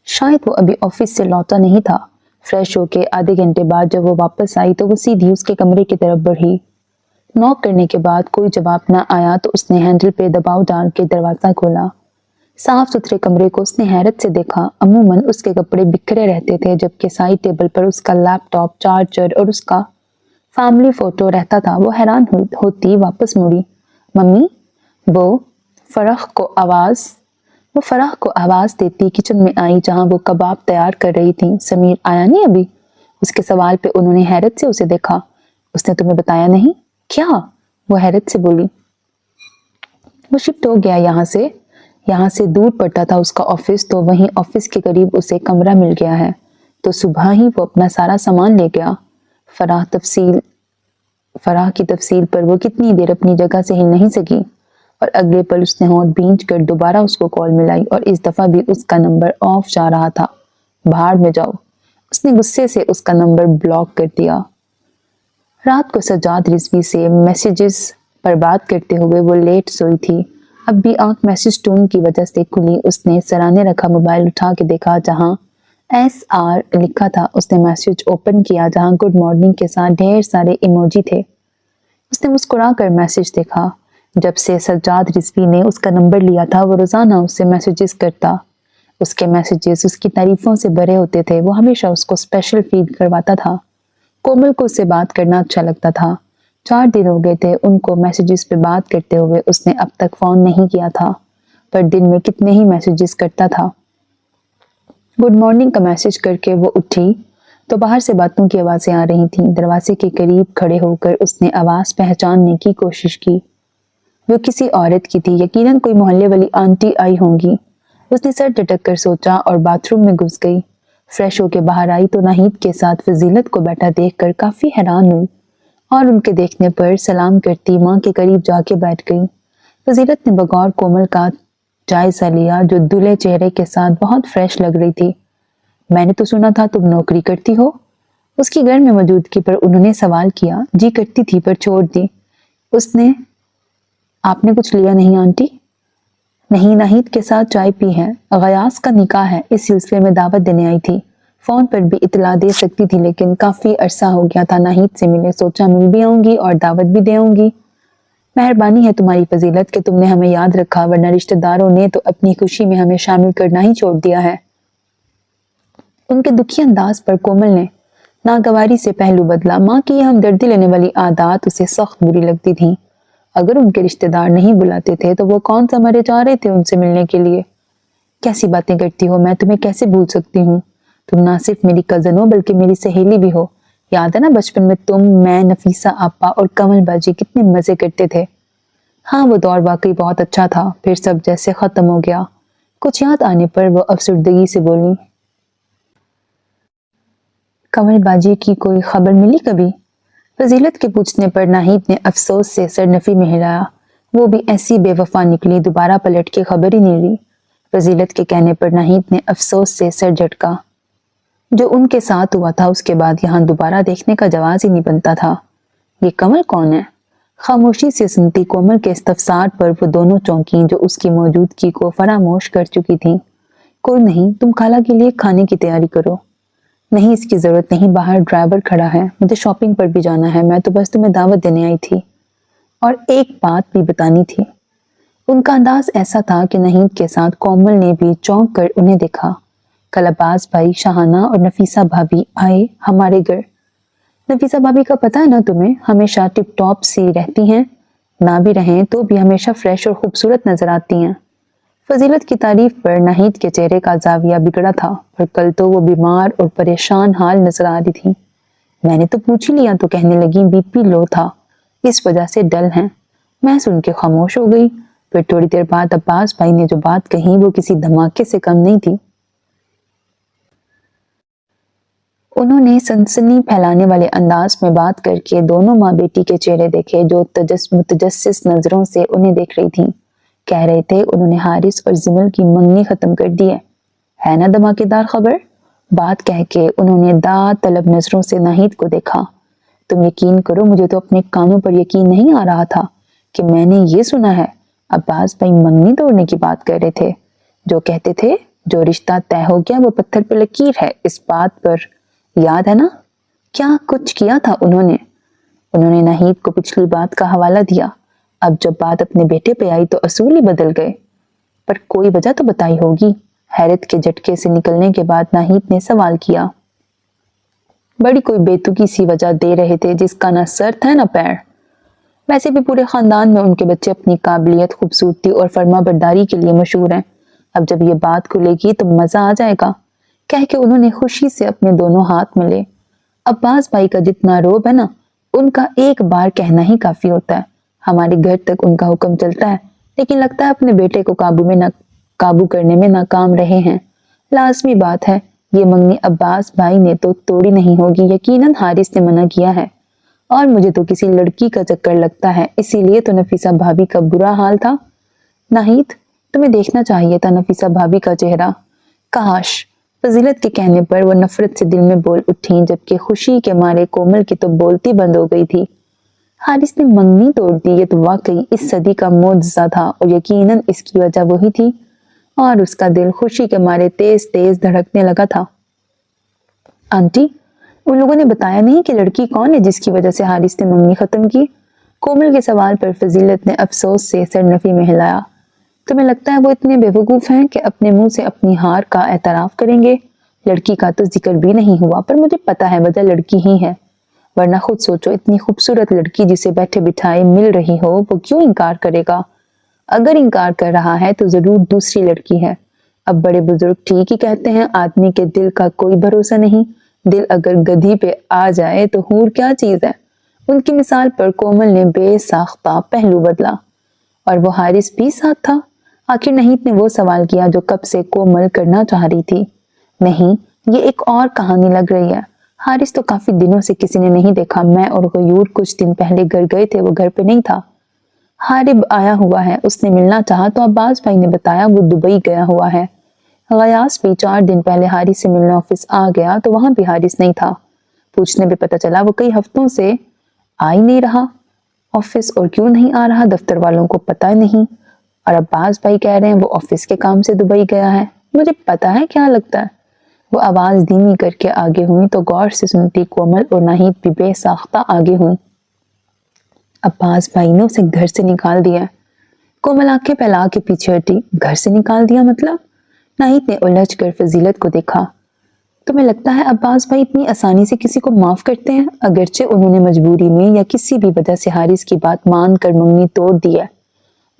शायद वो अभी ऑफिस से लौटा नहीं था। फ्रेश होके आधे घंटे बाद जब वो वापस आई तो वो सीधी उसके कमरे की तरफ बढ़ी। नॉक करने के बाद कोई जवाब ना आया तो उसने हैंडल पे दबाव डाल के दरवाजा खोला। साफ सुथरे कमरे को उसने हैरत से देखा। अमूमन उसके कपड़े बिखरे रहते थे, जबकि साइड टेबल पर उसका लैपटॉप, चार्जर और उसका फैमिली फोटो रहता था। वो हैरान होती वापस मुड़ी। मम्मी, वो फराह को आवाज देती किचन में आई जहां वो कबाब तैयार कर रही थी। समीर आया नहीं अभी? उसके सवाल पे उन्होंने हैरत से उसे देखा। उसने तुम्हें बताया नहीं? क्या? वो हैरत से बोली। वो शिफ्ट हो गया यहाँ से दूर पड़ता था उसका ऑफिस, तो वहीं ऑफिस के करीब उसे कमरा मिल गया है, तो सुबह ही वो अपना सारा सामान ले गया। फराह की तफसील पर वो कितनी देर अपनी जगह से हिल नहीं सकी और अगले पल उसने होंठ भींच कर दोबारा उसको कॉल मिलाई और इस दफा भी उसका नंबर ऑफ जा रहा था। भाड़ में जाओ, उसने गुस्से से उसका नंबर ब्लॉक कर दिया। रात को सज्जाद रिजवी से मैसेजेस पर बात करते हुए वो लेट सोई थी। अब भी आंख मैसेज टोन की वजह से खुली। उसने सराहने रखा मोबाइल उठा के देखा जहां SR लिखा था। उसने मैसेज ओपन किया जहां गुड मॉर्निंग के साथ ढेर सारे इमोजी थे। उसने मुस्कुरा कर मैसेज देखा। जब से सज्जाद रिजवी ने उसका नंबर लिया था वो रोजाना उससे मैसेजेस करता। उसके मैसेजेस उसकी तारीफों से भरे होते थे। वो हमेशा उसको स्पेशल फील करवाता था। कोमल को उससे बात करना अच्छा लगता था। 4 दिन हो गए थे उनको मैसेजेस पे बात करते हुए। उसने अब तक फोन नहीं किया था, पर दिन में कितने ही मैसेजेस करता था। गुड मॉर्निंग का मैसेज करके वो उठी तो बाहर से बातों की आवाजें आ रही थीं। दरवाजे के करीब खड़े होकर उसने आवाज पहचानने की कोशिश की। वो किसी औरत की थी, यकीनन कोई मोहल्ले वाली आंटी आई होंगी। اس نے سر ٹٹک کر سوچا اور باتھ روم میں گھس گئی۔ فریش ہو کے باہر آئی تو ناہید کے ساتھ فضیلت کو بیٹھا دیکھ کر کافی حیران ہوئی اور ان کے دیکھنے پر سلام کرتی ماں کے قریب جا کے بیٹھ گئی۔ فضیلت نے بغور کومل کا جائزہ لیا جو دھلے چہرے کے ساتھ بہت فریش لگ رہی تھی۔ میں نے تو سنا تھا تم نوکری کرتی ہو؟ اس کی گھر میں موجودگی پر انہوں نے سوال کیا۔ جی کرتی تھی پر چھوڑ دی۔ اس نے آپ نے کچھ لیا نہیں آنٹی؟ نہیں، ناہید کے ساتھ چائے پی ہے، غیاث کا نکاح ہے، اس سلسلے میں دعوت دینے آئی تھی۔ فون پر بھی اطلاع دے سکتی تھی لیکن کافی عرصہ ہو گیا تھا ناہید سے ملے، سوچا مل بھی آؤں گی اور دعوت بھی دے آؤں گی۔ مہربانی ہے تمہاری فضیلت کہ تم نے ہمیں یاد رکھا، ورنہ رشتہ داروں نے تو اپنی خوشی میں ہمیں شامل کرنا ہی چھوڑ دیا ہے۔ ان کے دکھی انداز پر کومل نے ناگواری سے پہلو بدلا۔ ماں کی یہ ہمدردی لینے والی عادات اسے سخت بری لگتی تھیں۔ اگر ان کے رشتہ دار نہیں بلاتے تھے تو وہ کون سا مرے جا رہے تھے ان سے ملنے کے لیے؟ کیسی باتیں کرتی ہو، میں تمہیں کیسے بھول سکتی ہوں؟ تم نہ صرف میری کزن ہو بلکہ میری سہیلی بھی ہو۔ یاد ہے نا بچپن میں تم، میں، نفیسہ آپا اور کمل باجی کتنے مزے کرتے تھے؟ ہاں وہ دور واقعی بہت اچھا تھا، پھر سب جیسے ختم ہو گیا۔ کچھ یاد آنے پر وہ افسردگی سے بولی۔ کمل باجی کی کوئی خبر ملی کبھی؟ فضیلت کے پوچھنے پر ناہید نے افسوس سے سر نفی میں ہلایا۔ وہ بھی ایسی بے وفا نکلی، دوبارہ پلٹ کے خبر ہی نہیں لی۔ فضیلت کے کہنے پر ناہید نے افسوس سے سر جھٹکا۔ جو ان کے ساتھ ہوا تھا اس کے بعد یہاں دوبارہ دیکھنے کا جواز ہی نہیں بنتا تھا۔ یہ کمل کون ہے؟ خاموشی سے سنتی کومل کے استفسار پر وہ دونوں چونکیں جو اس کی موجودگی کو فراموش کر چکی تھیں۔ کوئی نہیں، تم خالہ کے لیے کھانے کی تیاری کرو۔ نہیں اس کی ضرورت نہیں، باہر ڈرائیور کھڑا ہے، مجھے شاپنگ پر بھی جانا ہے، میں تو بس تمہیں دعوت دینے آئی تھی اور ایک بات بھی بتانی تھی۔ ان کا انداز ایسا تھا کہ ناہید کے ساتھ کومل نے بھی چونک کر انہیں دیکھا۔ کل عباس بھائی، شاہانہ اور نفیسہ بھابی آئے ہمارے گھر۔ نفیسہ بھابی کا پتہ ہے نا تمہیں، ہمیشہ ٹپ ٹاپ سی رہتی ہیں، نہ بھی رہیں تو بھی ہمیشہ فریش اور خوبصورت نظر آتی ہیں۔ فضیلت کی تعریف پر ناہید کے چہرے کا زاویہ بگڑا تھا، پر کل تو وہ بیمار اور پریشان حال نظر آ رہی تھی۔ میں نے تو پوچھ ہی لیا تو کہنے لگی بی پی لو تھا، اس وجہ سے ڈل ہیں۔ میں سن کے خاموش ہو گئی، پھر تھوڑی دیر بعد عباس بھائی نے جو بات کہی وہ کسی دھماکے سے کم نہیں تھی۔ انہوں نے سنسنی پھیلانے والے انداز میں بات کر کے دونوں ماں بیٹی کے چہرے دیکھے جو متجسس نظروں سے انہیں دیکھ رہی تھیں۔ کہہ رہے تھے انہوں نے حارث اور زمل کی منگنی ختم کر دی ہے نا دھماکے دار خبر؟ بات کہہ کے انہوں نے داد طلب نظروں سے ناہید کو دیکھا۔ تم یقین کرو مجھے تو اپنے کانوں پر یقین نہیں آ رہا تھا کہ میں نے یہ سنا ہے۔ عباس بھائی منگنی توڑنے کی بات کر رہے تھے، جو کہتے تھے جو رشتہ طے ہو گیا وہ پتھر پہ لکیر ہے، اس بات پر یاد ہے نا؟ کیا کچھ کیا تھا انہوں نے ناہید کو پچھلی بات کا حوالہ دیا۔ اب جب بات اپنے بیٹے پہ آئی تو اصول ہی بدل گئے۔ پر کوئی وجہ تو بتائی ہوگی؟ حیرت کے جھٹکے سے نکلنے کے بعد ناہید نے سوال کیا۔ بڑی کوئی بیتوکی سی وجہ دے رہے تھے جس کا نہ سر تھا نہ پیر۔ ویسے بھی پورے خاندان میں ان کے بچے اپنی قابلیت، خوبصورتی اور فرما برداری کے لیے مشہور ہیں۔ اب جب یہ بات کھلے گی تو مزہ آ جائے گا، کہہ کے انہوں نے خوشی سے اپنے دونوں ہاتھ ملے۔ عباس بھائی کا جتنا روب ہے نا، ان کا ایک بار کہنا ہی کافی ہوتا ہے۔ ہمارے گھر تک ان کا حکم چلتا ہے، لیکن لگتا ہے اپنے بیٹے کو قابو کرنے میں ناکام رہے ہیں۔ لازمی بات ہے یہ منگنی عباس بھائی نے تو توڑی نہیں ہوگی، یقیناً حارث نے منع کیا ہے، اور مجھے تو کسی لڑکی کا چکر لگتا ہے، اسی لیے تو نفیسہ بھابی کا برا حال تھا۔ ناہید تمہیں دیکھنا چاہیے تھا نفیسہ بھابی کا چہرہ۔ کاش! فضیلت کے کہنے پر وہ نفرت سے دل میں بول اٹھیں، جبکہ خوشی کے مارے کومل کی تو بولتی بند ہو گئی تھی۔ حارث نے منگنی توڑ دی، یہ تو واقعی اس صدی کا معجزہ تھا، اور یقیناً اس کی وجہ وہی تھی، اور اس کا دل خوشی کے مارے تیز تیز دھڑکنے لگا تھا۔ آنٹی ان لوگوں نے بتایا نہیں کہ لڑکی کون ہے جس کی وجہ سے حارث نے منگنی ختم کی؟ کومل کے سوال پر فضیلت نے افسوس سے سر نفی میں ہلایا۔ تمہیں لگتا ہے وہ اتنے بے وقوف ہیں کہ اپنے منہ سے اپنی ہار کا اعتراف کریں گے؟ لڑکی کا تو ذکر بھی نہیں ہوا، پر مجھے پتا ہے وجہ لڑکی ہی ہے، ورنہ خود سوچو اتنی خوبصورت لڑکی جسے بیٹھے بٹھائے مل رہی ہو وہ کیوں انکار کرے گا؟ اگر انکار کر رہا ہے تو ضرور دوسری لڑکی ہے۔ اب بڑے بزرگ ٹھیک ہی کہتے ہیں، آدمی کے دل کا کوئی بھروسہ نہیں، دل اگر گدھی پہ آ جائے تو حور کیا چیز ہے۔ ان کی مثال پر کومل نے بے ساختہ پہلو بدلا۔ اور وہ حارث بھی ساتھ تھا؟ आखिर नहीद ने वो सवाल किया जो कब से कोमल करना चाह रही थी। नहीं, ये एक और कहानी लग रही है। हारिस तो काफी दिनों से किसी ने नहीं देखा। मैं और गयूर कुछ दिन पहले घर गए थे, वो घर पे नहीं था। हारिब आया हुआ है, उसने मिलना चाहा तो अब्बास भाई ने बताया वो दुबई गया हुआ है। गयास भी 4 दिन पहले हारिस से मिलने ऑफिस आ गया तो वहां भी हारिस नहीं था। पूछने पे पता चला वो कई हफ्तों से आ ही नहीं रहा ऑफिस, और क्यों नहीं आ रहा दफ्तर वालों को पता नहीं। और अब्बास भाई कह रहे हैं वो ऑफिस के काम से दुबई गया है। मुझे पता है क्या लगता है। वो आवाज धीमी करके आगे हुई तो गौर से सुनती कोमल और नाहिद भी बेसाख्ता आगे हुई। अब्बास भाई ने उसे घर से निकाल दिया। कोमल आंखें फैला के पीछे हटी। घर से निकाल दिया मतलब? नाहिद ने उलझ कर फजीलत को देखा। तुम्हें लगता है अब्बास भाई इतनी आसानी से किसी को माफ करते हैं? अगरचे उन्होंने मजबूरी में या किसी भी वजह से हारिस की बात मान कर मंगनी तोड़ दी है,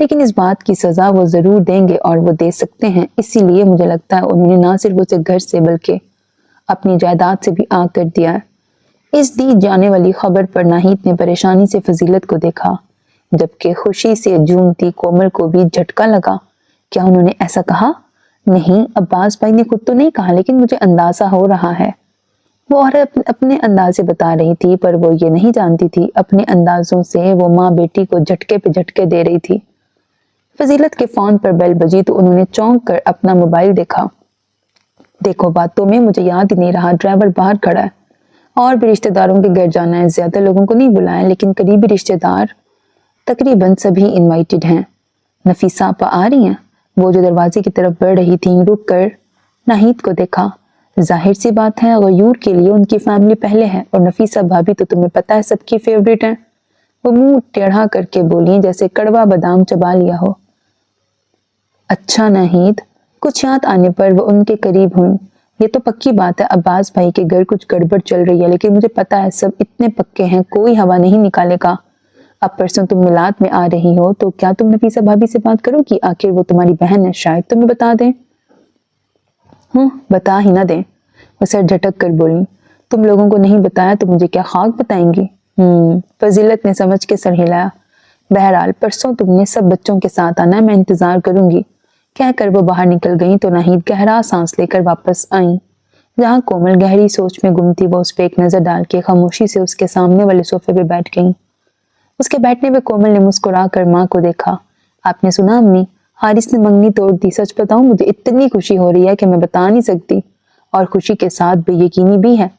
लेकिन इस बात की सजा वो जरूर देंगे और वो दे सकते हैं। इसीलिए मुझे लगता है उन्होंने ना सिर्फ उसे घर से बल्कि अपनी जायदाद से भी आग कर दिया है। इस दी जाने वाली खबर पर नाहिद ने परेशानी से फजीलत को देखा, जबकि खुशी से झूमती कोमल को भी झटका लगा। क्या उन्होंने ऐसा कहा? नहीं, अब्बास भाई ने खुद तो नहीं कहा, लेकिन मुझे अंदाजा हो रहा है। वो औरत अपने अंदाजे बता रही थी, पर वो ये नहीं जानती थी अपने अंदाजों से वो माँ बेटी को झटके पे झटके दे रही थी। फजीलत के फोन पर बेल बजी तो उन्होंने चौंक कर अपना मोबाइल देखा। देखो, बातों में मुझे याद ही नहीं रहा, ड्राइवर बाहर खड़ा है। और भी रिश्तेदारों के घर जाना है, ज्यादा लोगों को नहीं बुलाया, लेकिन करीबी रिश्तेदार तकरीबन सभी इनवाइटेड हैं। नफीसा आपा आ रही हैं? वो जो दरवाजे की तरफ बढ़ रही थी रुक कर नाहिद को देखा। जाहिर सी बात है, गयूर के लिए उनकी फैमिली पहले है, और नफीसा भाभी तो तुम्हें पता है सबकी फेवरेट है। वो मुंह टेढ़ा करके बोली जैसे कड़वा बादाम चबा लिया हो। अच्छा नाहिद, कुछ याद आने पर वो उनके करीब हुई। ये तो पक्की बात है अब्बास भाई के घर कुछ गड़बड़ चल रही है, लेकिन मुझे पता है सब इतने पक्के हैं कोई हवा नहीं निकालेगा। अब परसों तुम मिलाद में आ रही हो तो क्या तुम नफीसा भाभी से बात करोगी? आखिर वो तुम्हारी बहन है, शायद तुम्हें बता दें। बता ही ना दें। वो सर झटक कर बोली, तुम लोगों को नहीं बताया तो मुझे क्या खाक बताएंगी? फजीलत ने समझ के सर हिलाया। बहरहाल परसों तुमने सब बच्चों के साथ आना, मैं इंतजार करूंगी। कहकर वो बाहर निकल गई तो नाहिद गहरा सांस लेकर वापस आई। जहां कोमल गहरी सोच में गुम थी, वो उस पर एक नजर डाल के खामोशी से उसके सामने वाले सोफे पे बैठ गई। उसके बैठने पे कोमल ने मुस्कुरा कर माँ को देखा। आपने सुना अम्मी, हारिस ने मंगनी तोड़ दी। सच बताऊं, मुझे इतनी खुशी हो रही है कि मैं बता नहीं सकती, और खुशी के साथ बेयकीनी भी है।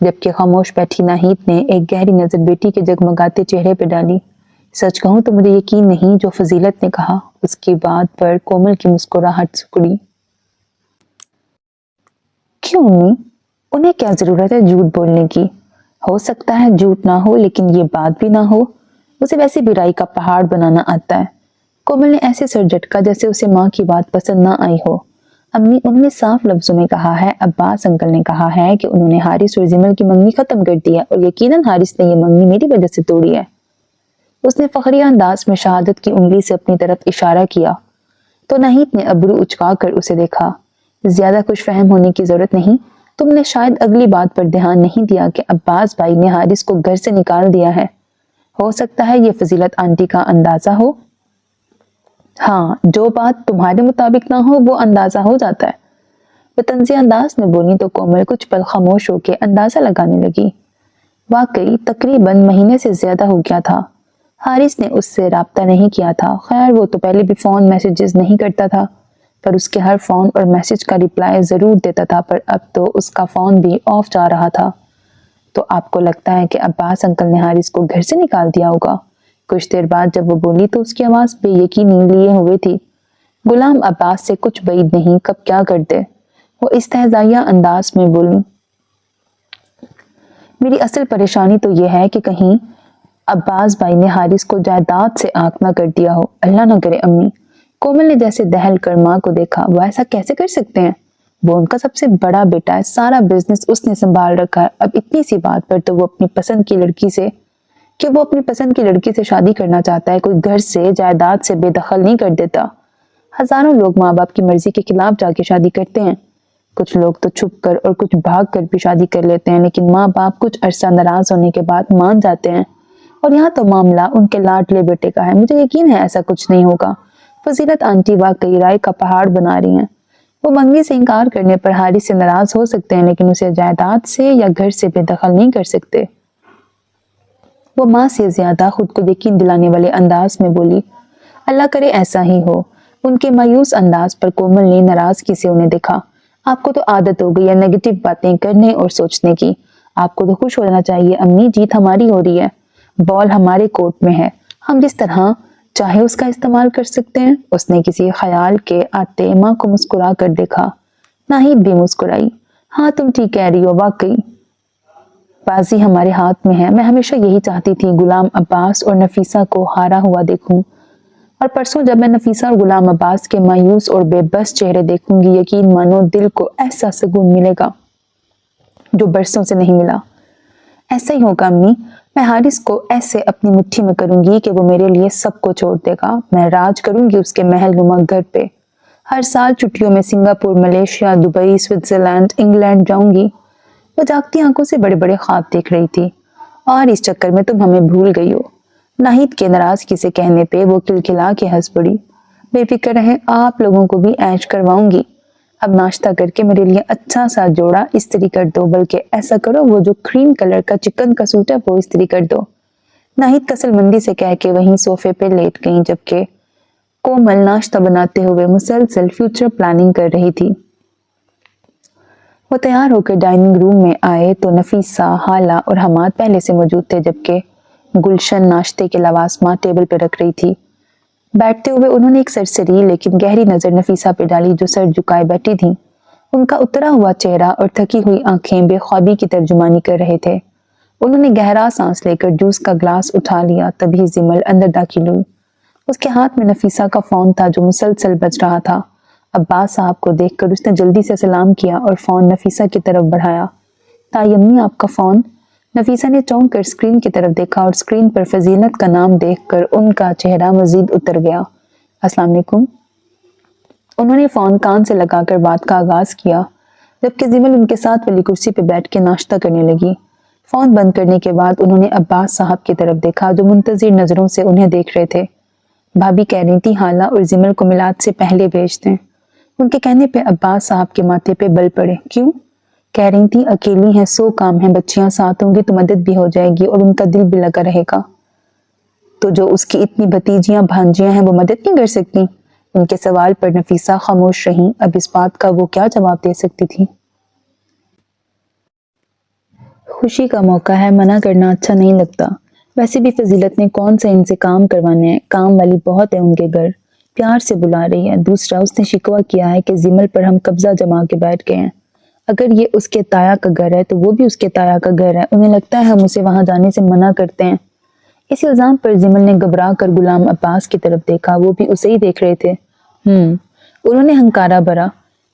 जबकि खामोश बैठी नाहिद ने एक गहरी नजर बेटी के जगमगाते चेहरे पे डाली। सच कहूं तो मुझे यकीन नहीं जो फजीलत ने कहा। उसकी बात पर कोमल की मुस्कुराहट सिकुड़ी। क्यों अम्मी, उन्हें क्या जरूरत है झूठ बोलने की? हो सकता है झूठ ना हो, लेकिन ये बात भी ना हो। उसे वैसे बुराई का पहाड़ बनाना आता है। कोमल ने ऐसे सर झटका जैसे उसे माँ की बात पसंद ना आई हो। अम्मी, उन्होंने साफ लफ्जों में कहा है, अब्बास अंकल ने कहा है कि उन्होंने हारिस और जिमल की मंगनी खत्म कर दी है, और यकीनन हारिस ने ये मंगनी मेरी वजह से तोड़ी है। उसने फखरिया अंदाज में शहादत की उंगली से अपनी तरफ इशारा किया तो नाहिद ने अब्रू उचका कर उसे देखा। ज्यादा खुश फहम होने की जरूरत नहीं। तुमने शायद अगली बात पर ध्यान नहीं दिया कि अब्बास भाई ने हारिस को घर से निकाल दिया है। हो सकता है ये फजीलत आंटी का अंदाजा हो। हाँ, जो बात तुम्हारे मुताबिक ना हो वो अंदाजा हो जाता है। वो तंज़ी अंदाज में बोली तो कोमल कुछ पल खामोश होकर अंदाजा लगाने लगी। वाकई तकरीबन महीने से ज्यादा हो गया था हारिस ने उससे राब्ता नहीं किया था। खैर, वो तो पहले भी फोन मैसेजेस नहीं करता था, पर उसके हर फोन और मैसेज का रिप्लाई जरूर देता था। पर अब तो उसका फोन भी ऑफ जा रहा था। तो आपको लगता है कि अब्बास अंकल ने हारिस को घर से निकाल दिया होगा? कुछ देर बाद जब वो बोली तो उसकी आवाज बेयकीनी लिए हुए थी। गुलाम अब्बास से कुछ बैद नहीं, कब क्या कर दे। वो इस्तेहज़ाइया अंदाज में बोली, मेरी असल परेशानी तो यह है कि कहीं अब्बास भाई ने हारिस को जायदाद से आंख ना कर दिया हो। अल्लाह ना करे अम्मी। कोमल ने जैसे दहल कर माँ को देखा। वो ऐसा कैसे कर सकते हैं? वो उनका सबसे बड़ा बेटा है, सारा बिजनेस उसने संभाल रखा है। अब इतनी सी बात पर तो वो अपनी पसंद की लड़की से शादी करना चाहता है। कोई घर से जायदाद से बेदखल नहीं कर देता। हजारों लोग माँ बाप की मर्जी के खिलाफ जाके शादी करते हैं। कुछ लोग तो छुप कर और कुछ भाग कर भी शादी कर लेते हैं, लेकिन माँ बाप कुछ अरसा नाराज होने के बाद मान जाते हैं। और यहाँ तो मामला उनके लाडले बेटे का है। मुझे यकीन है ऐसा कुछ नहीं होगा। फजीलत आंटी वाकई राय का पहाड़ बना रही हैं। वो मंगी से इनकार करने पर हारिस से नाराज हो सकते हैं, लेकिन उसे जायदाद से या घर से बेदखल नहीं कर सकते। वो माँ से ज्यादा खुद को यकीन दिलाने वाले अंदाज में बोली, अल्लाह करे ऐसा ही हो। उनके मायूस अंदाज पर कोमल ने नाराजगी से उन्हें देखा। आपको तो आदत हो गई है नेगेटिव बातें करने और सोचने की। आपको तो खुश हो जाना चाहिए अम्मी, जीत हमारी हो रही है, बॉल हमारे कोर्ट में है, हम जिस तरह चाहे उसका इस्तेमाल कर सकते हैं। उसने किसी ख्याल के आते माँ को मुस्कुरा कर देखा। नाहिद भी मुस्कुराई। हाँ तुम ठीक कह रही हो, वाकई बाजी हमारे हाथ में है। मैं हमेशा यही चाहती थी गुलाम अब्बास और नफीसा को हारा हुआ देखूं, और परसों जब मैं नफीसा और गुलाम अब्बास के मायूस और बेबस चेहरे देखूंगी, यकीन मानो दिल को ऐसा सुकून मिलेगा जो बरसों से नहीं मिला। ऐसा ही होगा अम्मी, मैं हारिस को ऐसे अपनी मुट्ठी में करूंगी कि वो मेरे लिए सबको छोड़ देगा। मैं राज करूंगी उसके महल नुमा घर पे। हर साल छुट्टियों में Singapore, Malaysia, Dubai, Switzerland, England जाऊंगी। वो जागती आंखों से बड़े बड़े ख्वाब देख रही थी। और इस चक्कर में तुम हमें भूल गई हो। नाहिद के नाराजगी से कहने पे वो खिलखिला के हंस पड़ी। बेफिक्र रहे, आप लोगों को भी ऐश करवाऊंगी। अब नाश्ता करके मेरे लिए अच्छा सा जोड़ा इस्त्री कर दो, बल्कि ऐसा करो वो जो क्रीम कलर का चिकन का सूट है वो इस्त्री कर दो। नाहिद कसलमंदी से कह के वहीं सोफे पे लेट गई, जबकि कोमल नाश्ता बनाते हुए मुसलसल फ्यूचर प्लानिंग कर रही थी। वो तैयार होकर डाइनिंग रूम में आए तो नफीसा, हाला और हमाद पहले से मौजूद थे, जबकि गुलशन नाश्ते के लवासमा टेबल पर रख रही थी। बैठते हुए उन्होंने एक सरसरी लेकिन गहरी नजर नफीसा पे डाली, जो सर झुकाए बैठी थी। उनका उतरा हुआ चेहरा और थकी हुई आंखें बेख्वाबी की तर्जुमानी कर रहे थे। उन्होंने गहरा सांस लेकर जूस का ग्लास उठा लिया, तभी जिमल अंदर दाखिल हुई। उसके हाथ में नफीसा का फोन था जो मुसलसल बज रहा था। अब्बास साहब को देखकर उसने जल्दी से सलाम किया और फोन नफीसा की तरफ बढ़ाया। ताई अम्मी, आपका फोन। नफीसा ने चौंक कर स्क्रीन की तरफ देखा और स्क्रीन पर फजीलत का नाम देखकर उनका चेहरा मजीद उतर गया। अस्सलाम वालेकुम। उन्होंने फोन कान से लगाकर बात का आगाज किया, जबकि जिमल उनके साथ वाली कुर्सी पर बैठ के नाश्ता करने लगी। फोन बंद करने के बाद उन्होंने अब्बास साहब की तरफ देखा, जो मुंतजिर नजरों से उन्हें देख रहे थे। भाभी कह रही थी हाला और जिमल को मिलाद से पहले भेज दें। उनके कहने पे अब्बास साहब के माथे पे बल पड़े। क्यों? कह रही थी अकेली हैं, 100 काम है, बच्चियां साथ होंगी तो मदद भी हो जाएगी और उनका दिल भी लगा रहेगा। तो जो उसकी इतनी भतीजियां भांजियां हैं वो मदद नहीं कर सकती? उनके सवाल पर नफीसा खामोश रही। अब इस बात का वो क्या जवाब दे सकती थी? खुशी का मौका है, मना करना अच्छा नहीं लगता। वैसे भी फजीलत ने कौन सा इनसे काम करवाने हैं, काम वाली बहुत है उनके घर, प्यार से बुला रही है। दूसरा, उसने शिकवा किया है कि जिमल पर हम कब्जा जमा के बैठ गए हैं। अगर ये उसके ताया का घर है तो वो भी उसके ताया का घर है। उन्हें लगता है हम उसे वहां जाने से मना करते हैं। इस इल्जाम पर जिमल ने घबरा कर गुलाम अब्बास की तरफ देखा। वो भी उसे ही देख रहे थे। उन्होंने हंकारा भरा।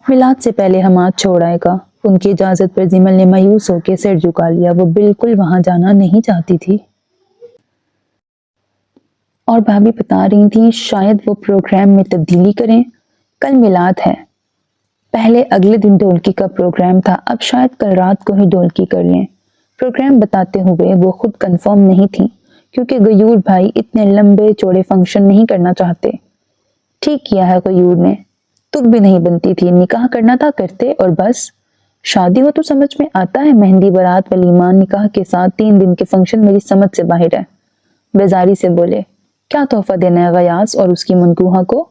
मिलाद से पहले हमाद छोड़ आएगा। उनकी इजाजत पर जिमल ने मायूस होकर सिर झुका लिया। वो बिल्कुल वहां जाना नहीं चाहती थी। और भाभी बता रही थी शायद वो प्रोग्राम में तब्दीली करें। कल मिलाद है, पहले अगले दिन ढोलकी का प्रोग्राम था, अब शायद कल रात को ही ढोलकी कर लें। प्रोग्राम बताते हुए वो खुद कंफर्म नहीं थी, क्योंकि गयूर भाई इतने लंबे चौड़े फंक्शन नहीं करना चाहते। ठीक किया है गयूर ने, तुक भी नहीं बनती थी, निकाह करना था करते और बस। शादी हो तो समझ में आता है, मेहंदी, बारात, वलीमा, निकाह के साथ 3 दिन के फंक्शन मेरी समझ से बाहर है। बेजारी से बोले, क्या तोहफा देना है गयास और उसकी मनकूहा को?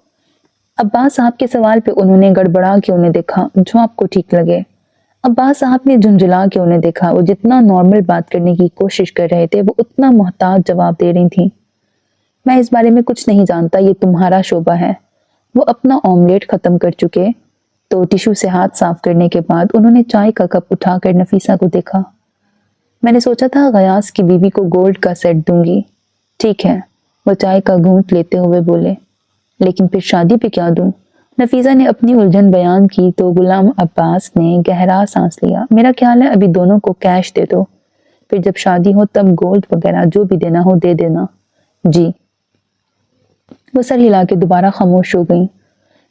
अब्बास साहब के सवाल पे उन्होंने गड़बड़ा के उन्हें देखा। जो आपको ठीक लगे। अब्बास साहब ने झुंझुला के उन्हें देखा। वो जितना नॉर्मल बात करने की कोशिश कर रहे थे, वो उतना मोहताज जवाब दे रही थी। मैं इस बारे में कुछ नहीं जानता, ये तुम्हारा शोबा है। वो अपना ऑमलेट खत्म कर चुके तो टिश्यू से हाथ साफ करने के बाद उन्होंने चाय का कप उठाकर नफीसा को देखा। मैंने सोचा था गयास की बीवी को गोल्ड का सेट दूंगी। ठीक है, वो चाय का घूंट लेते हुए बोले, लेकिन फिर शादी पे क्या दूं? नफीसा ने अपनी उलझन बयान की तो गुलाम अब्बास ने गहरा सांस लिया। मेरा ख्याल है अभी दोनों को कैश दे दो, फिर जब शादी हो तब गोल्ड वगैरह जो भी देना हो दे देना। जी। वो सर हिला के दोबारा खामोश हो गई,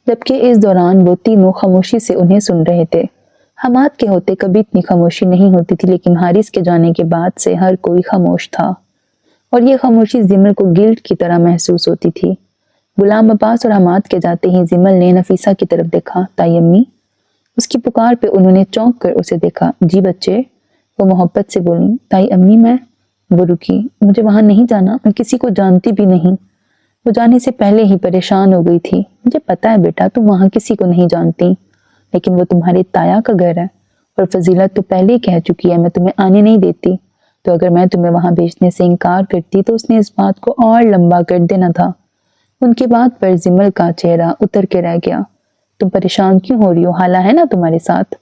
जबकि इस दौरान वो तीनों खामोशी से उन्हें सुन रहे थे। हमाद के होते कभी इतनी खामोशी नहीं होती थी, लेकिन हारिस के जाने के बाद से हर कोई खामोश था और ये खामोशी जिमल को गिल्ट की तरह महसूस होती थी। غلام عباس اور حماد کے جاتے ہی زمل نے نفیسہ کی طرف دیکھا۔ تائی امی؟ اس کی پکار پہ انہوں نے چونک کر اسے دیکھا۔ جی بچے، وہ محبت سے بولی۔ تائی امی میں؟ وہ رکی۔ مجھے وہاں نہیں جانا، میں کسی کو جانتی بھی نہیں۔ وہ جانے سے پہلے ہی پریشان ہو گئی تھی۔ مجھے پتا ہے بیٹا تم وہاں کسی کو نہیں جانتی، لیکن وہ تمہاری تایا کا گھر ہے، اور فضیلت تو پہلے ہی کہہ چکی ہے میں تمہیں آنے نہیں دیتی۔ تو اگر میں تمہیں وہاں بھیجنے سے انکار کرتی تو اس نے اس بات کو اور لمبا کر دینا تھا۔ ان کی بات پر زمل کا چہرہ اتر کے رہ گیا۔ تم پریشان کیوں ہو رہی ہو؟ حالہ ہے نا تمہارے ساتھ؟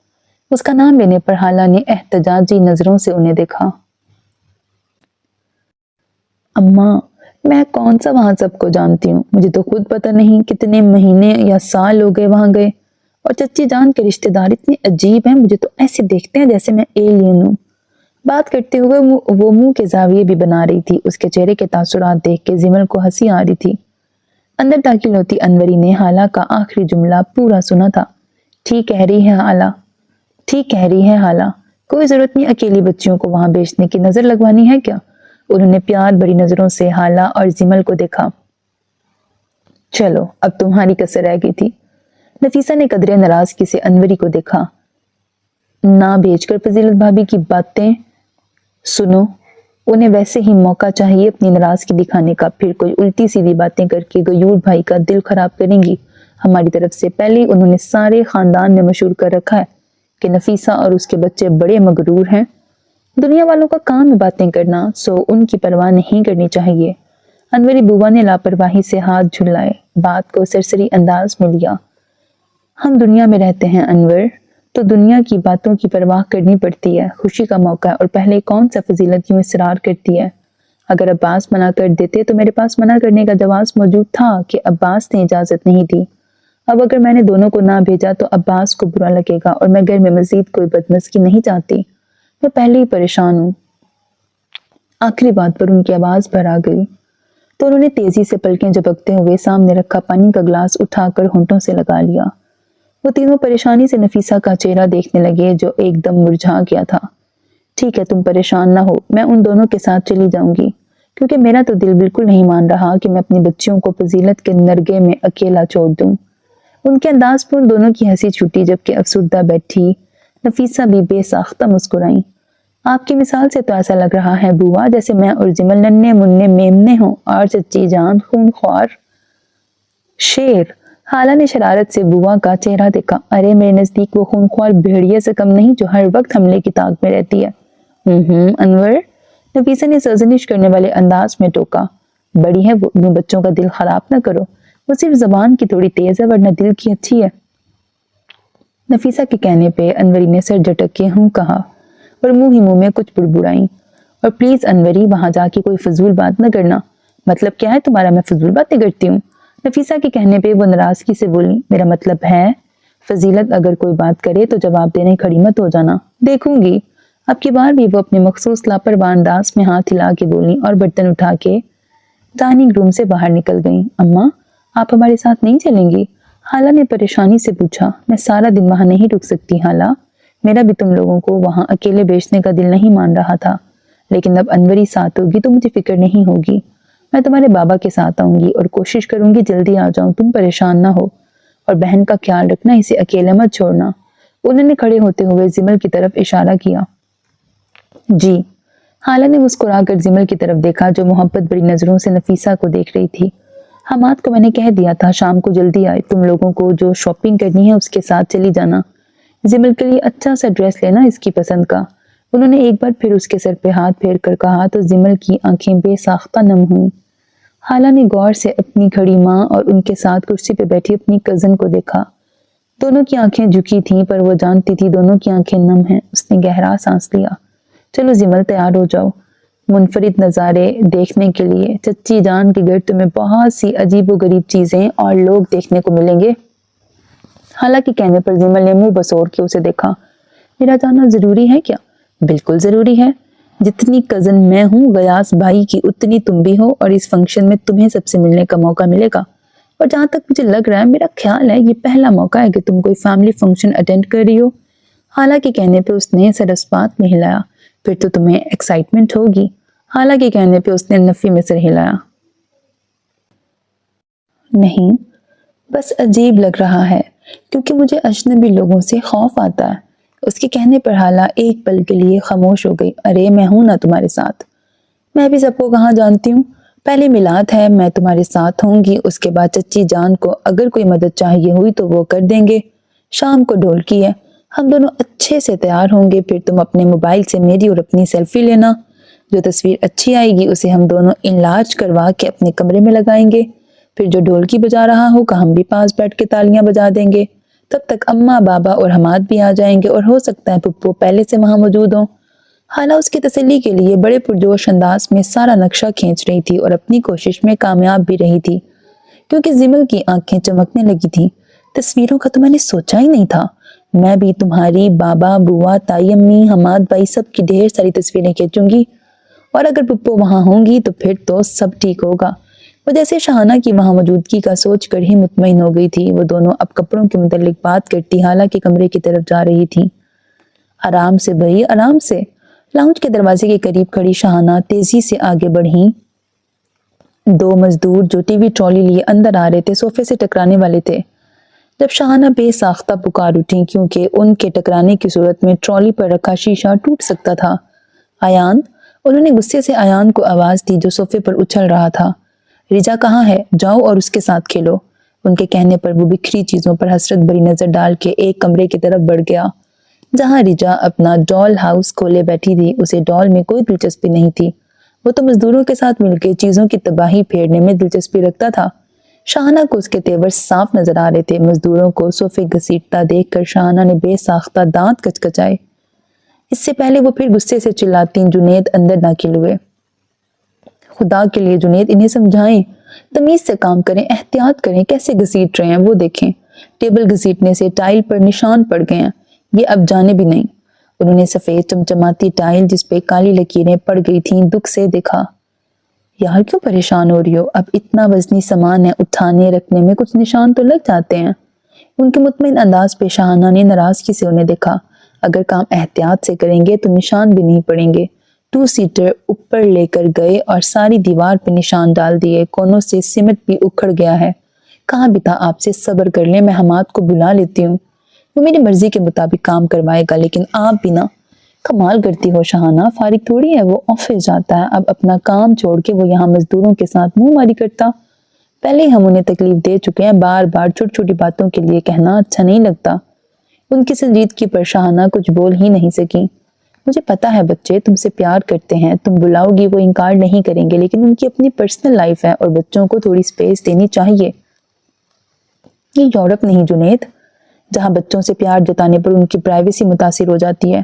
اس کا نام لینے پر حالہ نے احتجاجی نظروں سے انہیں دیکھا۔ اماں، میں کون سا وہاں سب کو جانتی ہوں؟ مجھے تو خود پتہ نہیں کتنے مہینے یا سال ہو گئے وہاں گئے، اور چچی جان کے رشتہ دار اتنے عجیب ہیں، مجھے تو ایسے دیکھتے ہیں جیسے میں ایلین ہوں۔ بات کرتے ہوئے وہ منہ کے زاویے بھی بنا رہی تھی۔ اس کے چہرے کے تاثرات دیکھ کے زمل کو ہنسی آ رہی تھی۔ اندر داخل ہوتی انوری نے حالہ کا آخری جملہ پورا سنا تھا۔ ٹھیک کہہ رہی ہے حالہ، ٹھیک کہہ رہی ہے حالہ، کوئی ضرورت نہیں اکیلی بچیوں کو وہاں بیچنے کی، نظر لگوانی ہے کیا؟ انہوں نے پیار بھری نظروں سے حالہ اور زمل کو دیکھا۔ چلو اب تمہاری کسر رہ گئی تھی۔ نفیسہ نے قدرے ناراضگی سے انوری کو دیکھا۔ نہ بھیج کر فضیلت بھابی کی باتیں سنو، انہیں ویسے ہی موقع چاہیے اپنی ناراضگی دکھانے کا، پھر کوئی الٹی سیدھی باتیں کر کے غیور بھائی کا دل خراب کریں گی۔ ہماری طرف سے پہلے انہوں نے سارے خاندان میں مشہور کر رکھا ہے کہ نفیسہ اور اس کے بچے بڑے مغرور ہیں۔ دنیا والوں کا کام ہے باتیں کرنا، سو ان کی پرواہ نہیں کرنی چاہیے۔ انوری بوبا نے لاپرواہی سے ہاتھ جھلائے، بات کو سرسری انداز میں لیا۔ ہم دنیا میں رہتے ہیں انور، تو دنیا کی باتوں کی پرواہ کرنی پڑتی ہے۔ خوشی کا موقع ہے اور پہلے کون سا فضیلت یوں اصرار کرتی ہے؟ اگر عباس منع کر دیتے تو میرے پاس منع کرنے کا جواز موجود تھا کہ عباس نے اجازت نہیں دی۔ اب اگر میں نے دونوں کو نہ بھیجا تو عباس کو برا لگے گا، اور میں گھر میں مزید کوئی بدمزگی نہیں چاہتی۔ میں پہلے ہی پریشان ہوں۔ آخری بات پر ان کی آواز بھر آ گئی تو انہوں نے تیزی سے پلکیں جھپکتے ہوئے سامنے رکھا پانی کا گلاس اٹھا کر ہونٹوں سے لگا لیا۔ وہ تینوں پریشانی سے نفیسہ کا چہرہ دیکھنے لگے جو ایک دم مرجھا گیا تھا۔ ٹھیک ہے تم پریشان نہ ہو، میں ان دونوں کے ساتھ چلی جاؤں گی، کیونکہ میرا تو دل بالکل نہیں مان رہا کہ میں اپنی بچیوں کو فضیلت کے نرگے میں اکیلا چھوڑ دوں۔ ان کے انداز پر ان دونوں کی ہنسی چھوٹی، جبکہ افسردہ بیٹھی نفیسہ بھی بے ساختہ مسکرائی۔ آپ کی مثال سے تو ایسا لگ رہا ہے بوا جیسے میں اور زمل ننھے منھے میمنے ہوں، اور چچی جان خون خوار شیر۔ حالہ نے شرارت سے بوا کا چہرہ دیکھا۔ ارے میرے نزدیک وہ خون خوار بھیڑیے سے کم نہیں جو ہر وقت حملے کی طاق میں رہتی ہے۔ انور، نفیسہ نے سرزنش کرنے والے انداز میں ٹوکا۔ بڑی ہے وہ، یوں بچوں کا دل خراب نہ کرو، وہ صرف زبان کی تھوڑی تیز ہے ورنہ دل کی اچھی ہے۔ نفیسہ کے کہنے پہ انوری نے سر جھٹک کے ہوں کہا اور منہ ہی منہ میں کچھ بڑبڑائیں۔ اور پلیز انوری، وہاں جا کے کوئی فضول بات نہ کرنا۔ مطلب کیا ہے تمہارا؟ میں فضول باتیں کرتی ہوں؟ نفیسہ کے کہنے پہ وہ ناراضگی سے بولی۔ میرا مطلب ہے فضیلت اگر کوئی بات کرے تو جواب دینے کھڑی مت ہو جانا، دیکھوں گی۔ اب کی بار بھی وہ اپنے مخصوص لاپرواہ انداز میں ہاتھ ہلا کے بولی اور برتن اٹھا کے ڈائننگ روم سے باہر نکل گئیں۔ اماں، آپ ہمارے ساتھ نہیں چلیں گی؟ حالہ نے پریشانی سے پوچھا۔ میں سارا دن وہاں نہیں رک سکتی حالہ، میرا بھی تم لوگوں کو وہاں اکیلے بیچنے کا دل نہیں مان رہا تھا، لیکن اب انوری ساتھ ہوگی تو مجھے فکر نہیں ہوگی۔ میں تمہارے بابا کے ساتھ آؤں گی اور کوشش کروں گی جلدی آ جاؤں، تم پریشان نہ ہو، اور بہن کا خیال رکھنا، اسے اکیلے مت چھوڑنا۔ انہوں نے کھڑے ہوتے ہوئے زمل کی طرف اشارہ کیا۔ جی۔ حالہ نے مسکرا کر زمل کی طرف دیکھا جو محبت بڑی نظروں سے نفیسہ کو دیکھ رہی تھی۔ حماد کو میں نے کہہ دیا تھا شام کو جلدی آئے، تم لوگوں کو جو شاپنگ کرنی ہے اس کے ساتھ چلی جانا۔ زمل کے لیے اچھا سا ڈریس لینا اس کی پسند کا۔ انہوں نے ایک بار پھر اس کے سر پہ ہاتھ پھیر کر کہا تو زمل کی آنکھیں بے ساختہ نم ہوئیں۔ حالہ نے غور سے اپنی کھڑی ماں اور ان کے ساتھ کرسی پہ بیٹھی اپنی کزن کو دیکھا۔ دونوں کی آنکھیں جھکی تھیں پر وہ جانتی تھی دونوں کی آنکھیں نم ہیں۔ اس نے گہرا سانس لیا۔ چلو زمل، تیار ہو جاؤ منفرد نظارے دیکھنے کے لیے۔ چچی جان کے گھر تمہیں بہت سی عجیب و غریب چیزیں اور لوگ دیکھنے کو ملیں گے۔ حالہ کے کہنے پر زمل نے منہ بسور کے اسے دیکھا۔ میرا جانا ضروری ہے کیا؟ بالکل ضروری ہے، جتنی کزن میں ہوں غیاث بھائی کی اتنی تم بھی ہو، اور اس فنکشن میں تمہیں سب سے ملنے کا موقع ملے گا۔ اور جہاں تک مجھے لگ رہا ہے، میرا خیال ہے یہ پہلا موقع ہے کہ تم کوئی فیملی فنکشن اٹینڈ کر رہی ہو۔ حالہ کے کہنے پہ اس نے سر اسبات میں ہلایا۔ پھر تو تمہیں ایکسائٹمنٹ ہوگی۔ حالہ کے کہنے پہ اس نے نفی میں سر ہلایا۔ نہیں، بس عجیب لگ رہا ہے کیونکہ مجھے اجنبی لوگوں سے خوف آتا ہے۔ اس کے کہنے پر حالہ ایک پل کے لیے خاموش ہو گئی۔ ارے میں ہوں نا تمہارے ساتھ، میں بھی سب کو کہاں جانتی ہوں، پہلے میلاد ہے، میں تمہارے ساتھ ہوں گی، اس کے بعد چچی جان کو اگر کوئی مدد چاہیے ہوئی تو وہ کر دیں گے، شام کو ڈھولکی ہے، ہم دونوں اچھے سے تیار ہوں گے، پھر تم اپنے موبائل سے میری اور اپنی سیلفی لینا، جو تصویر اچھی آئے گی اسے ہم دونوں انلارج کروا کے اپنے کمرے میں لگائیں گے، پھر جو ڈھولکی بجا رہا ہوگا ہم بھی پاس بیٹھ کے تالیاں بجا دیں گے، تب تک اماں بابا اور حماد بھی آ جائیں گے اور ہو سکتا ہے پپو پہلے سے وہاں موجود ہوں۔ حالہ اس کی تسلی کے لیے بڑے پرجوش انداز میں سارا نقشہ کھینچ رہی تھی اور اپنی کوشش میں کامیاب بھی رہی تھی، کیونکہ زمل کی آنکھیں چمکنے لگی تھی۔ تصویروں کا تو میں نے سوچا ہی نہیں تھا، میں بھی تمہاری، بابا، بوا، تائی امی، حماد بھائی سب کی ڈھیر ساری تصویریں کھینچوں گی، اور اگر پپو وہاں ہوں گی تو پھر تو سب ٹھیک ہوگا۔ وہ جیسے شاہانہ کی وہاں موجودگی کا سوچ کر ہی مطمئن ہو گئی تھی۔ وہ دونوں اب کپڑوں کے متعلق بات کرتی حالہ کے کمرے کی طرف جا رہی تھی۔ آرام سے بھائی، آرام سے۔ لاؤنج کے دروازے کے قریب کھڑی شاہانہ تیزی سے آگے بڑھی۔ دو مزدور جو ٹی وی ٹرالی لیے اندر آ رہے تھے صوفے سے ٹکرانے والے تھے۔ جب شاہانہ بے ساختہ پکار اٹھی کیونکہ ان کے ٹکرانے کی صورت میں ٹرالی پر رکھا شیشہ ٹوٹ سکتا تھا۔ آیان، انہوں نے غصے سے آیان کو آواز دی جو صوفے پر اچھل رہا تھا۔ رجا کہاں ہے؟ جاؤ اور اس کے ساتھ کھیلو۔ ان کے کہنے پر وہ بکھری چیزوں پر حسرت بھری نظر ڈال کے ایک کمرے کی طرف بڑھ گیا جہاں رجا اپنا ڈال ہاؤس کھولے بیٹھی تھی۔ اسے ڈال میں کوئی دلچسپی نہیں تھی، وہ تو مزدوروں کے ساتھ مل کے چیزوں کی تباہی پھیرنے میں دلچسپی رکھتا تھا۔ شاہانہ کو اس کے تیور صاف نظر آ رہے تھے۔ مزدوروں کو صوفے گھسیٹتا دیکھ کر شاہانہ نے بے ساختہ دانت کچکچائے۔ اس سے پہلے وہ پھر غصے سے چلاتی، جنید اندر داخل ہوئے۔ خدا کے لیے جنید، انہیں سمجھائیں، تمیز سے کام کریں، احتیاط کریں، کیسے گھسیٹ رہے ہیں وہ دیکھیں، ٹیبل گھسیٹنے سے ٹائل پر نشان پڑ گئے ہیں، یہ اب جانے بھی نہیں۔ انہوں نے سفید چمچماتی ٹائل جس پہ کالی لکیریں پڑ گئی تھیں دکھ سے دیکھا۔ یار کیوں پریشان ہو رہی ہو؟ اب اتنا وزنی سامان ہے، اٹھانے رکھنے میں کچھ نشان تو لگ جاتے ہیں۔ ان کے مطمئن انداز پہ شاہانہ نے ناراضگی سے انہیں دیکھا۔ اگر کام احتیاط سے کریں گے تو نشان بھی نہیں پڑیں گے۔ 2 سیٹر اوپر لے کر گئے اور ساری دیوار پہ نشان ڈال دیے، کونوں سے سمٹ بھی اکھڑ گیا ہے۔ کہاں بھی تھا آپ سے صبر کر لیں، میں حماد کو بلا لیتی ہوں، وہ میری مرضی کے مطابق کام کروائے گا، لیکن آپ بھی نہ۔ کمال کرتی ہو شاہانہ، فارغ تھوڑی ہے وہ، آفس جاتا ہے، اب اپنا کام چھوڑ کے وہ یہاں مزدوروں کے ساتھ منہ ماری کرتا۔ پہلے ہی ہم انہیں تکلیف دے چکے ہیں، بار بار چھوٹی چھوٹی باتوں کے لیے کہنا اچھا نہیں لگتا۔ ان کی سنجیدگی پر شاہانہ کچھ بول ہی نہیں سکی۔ مجھے پتا ہے بچے تم سے پیار کرتے ہیں، تم بلاؤ گی وہ انکار نہیں کریں گے، لیکن ان کی اپنی پرسنل لائف ہے اور بچوں کو تھوڑی سپیس دینی چاہیے۔ یہ یورپ نہیں جنید، جہاں بچوں سے پیار جتانے پر ان کی پرائیویسی متاثر ہو جاتی ہے۔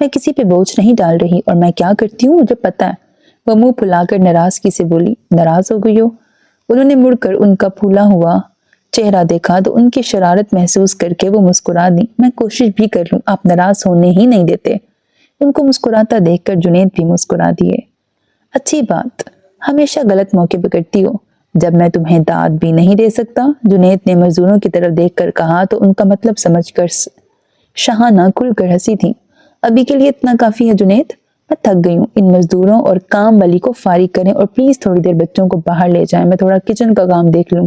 میں کسی پہ بوجھ نہیں ڈال رہی، اور میں کیا کرتی ہوں مجھے پتا ہے۔ وہ منہ پھلا کر ناراضگی سے بولی۔ ناراض ہو گئی ہو؟ انہوں نے مڑ کر ان کا پھولا ہوا چہرہ دیکھا تو ان کی شرارت محسوس کر کے وہ مسکرا دی۔ میں کوشش بھی کر لوں، آپ ناراض ہونے ہی نہیں دیتے۔ ان کو مسکراتا دیکھ کر جنید بھی مسکرا دیے۔ اچھی بات، ہمیشہ غلط موقع پہ کرتی ہو، جب میں تمہیں داد بھی نہیں دے سکتا، جنید نے مزدوروں کی طرف دیکھ کر کہا تو ان کا مطلب سمجھ کر شاہانہ کھل کر ہنسی تھی۔ ابھی کے لیے اتنا کافی ہے جنید، میں تھک گئی ہوں، ان مزدوروں اور کام والی کو فارغ کریں اور پلیز تھوڑی دیر بچوں کو باہر لے جائیں، میں تھوڑا کچن کا کام دیکھ لوں،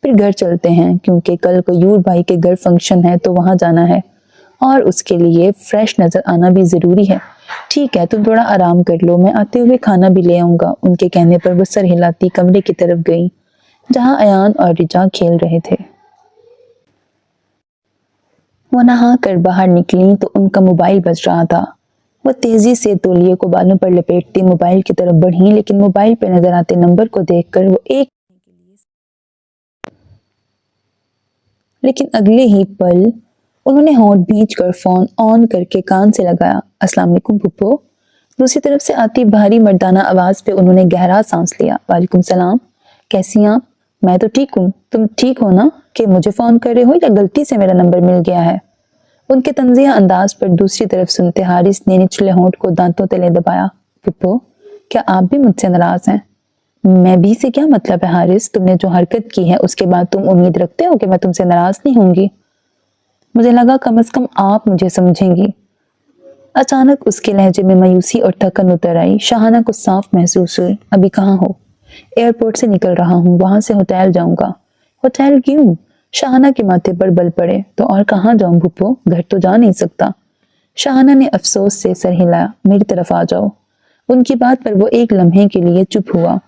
پھر گھر چلتے ہیں کیونکہ کل قیور بھائی کے گھر فنکشن ہے تو وہاں جانا ہے اور اس کے لیے فریش نظر آنا بھی ضروری ہے۔ ٹھیک ہے تم تھوڑا آرام کر لو، میں آتے ہوئے کھانا بھی لے آؤں گا۔ ان کے کہنے پر وہ سر ہلاتی کمرے کی طرف گئی جہاں ایان اور رجا کھیل رہے تھے۔ وہ نہا کر باہر نکلی تو ان کا موبائل بج رہا تھا۔ وہ تیزی سے تولیے کو بالوں پر لپیٹتے موبائل کی طرف بڑھی، لیکن موبائل پہ نظر آتے نمبر کو دیکھ کر وہ لیکن اگلے ہی پل انہوں نے ہونٹ بھینچ کر فون آن کر کے کان سے لگایا۔ السلام علیکم پھپھو۔ دوسری طرف سے آتی بھاری مردانہ آواز پہ انہوں نے گہرا سانس لیا۔ وعلیکم السلام، کیسی ہیں آپ؟ میں تو ٹھیک ہوں، تم ٹھیک ہو نا؟ کہ مجھے فون کر رہے ہو یا غلطی سے میرا نمبر مل گیا ہے؟ ان کے طنزیہ انداز پر دوسری طرف سنتے حارث نے نچلے ہونٹ کو دانتوں تلے دبایا۔ پھپھو، کیا آپ بھی مجھ سے ناراض ہیں؟ میں بھی سے کیا مطلب ہے حارث؟ تم نے جو حرکت کی ہے اس کے بعد تم امید رکھتے ہو کہ میں تم سے ناراض نہیں ہوں گی؟ مجھے لگا کم از کم آپ مجھے سمجھیں گی۔ اچانک اس کے لہجے میں مایوسی اور تھکن اتر آئی۔ شاہانہ کو صاف محسوس ہوئی۔ ابھی کہاں ہو؟ ایئرپورٹ سے نکل رہا ہوں، وہاں سے ہوٹل جاؤں گا۔ होटल क्यों? शाहाना के माथे पर बल पड़े। तो और कहाँ जाऊं पुप्पो, घर तो जा नहीं सकता। शाहाना ने अफसोस से सर हिलाया। मेरी तरफ आ जाओ। उनकी बात पर वो एक लम्हे के लिए चुप हुआ।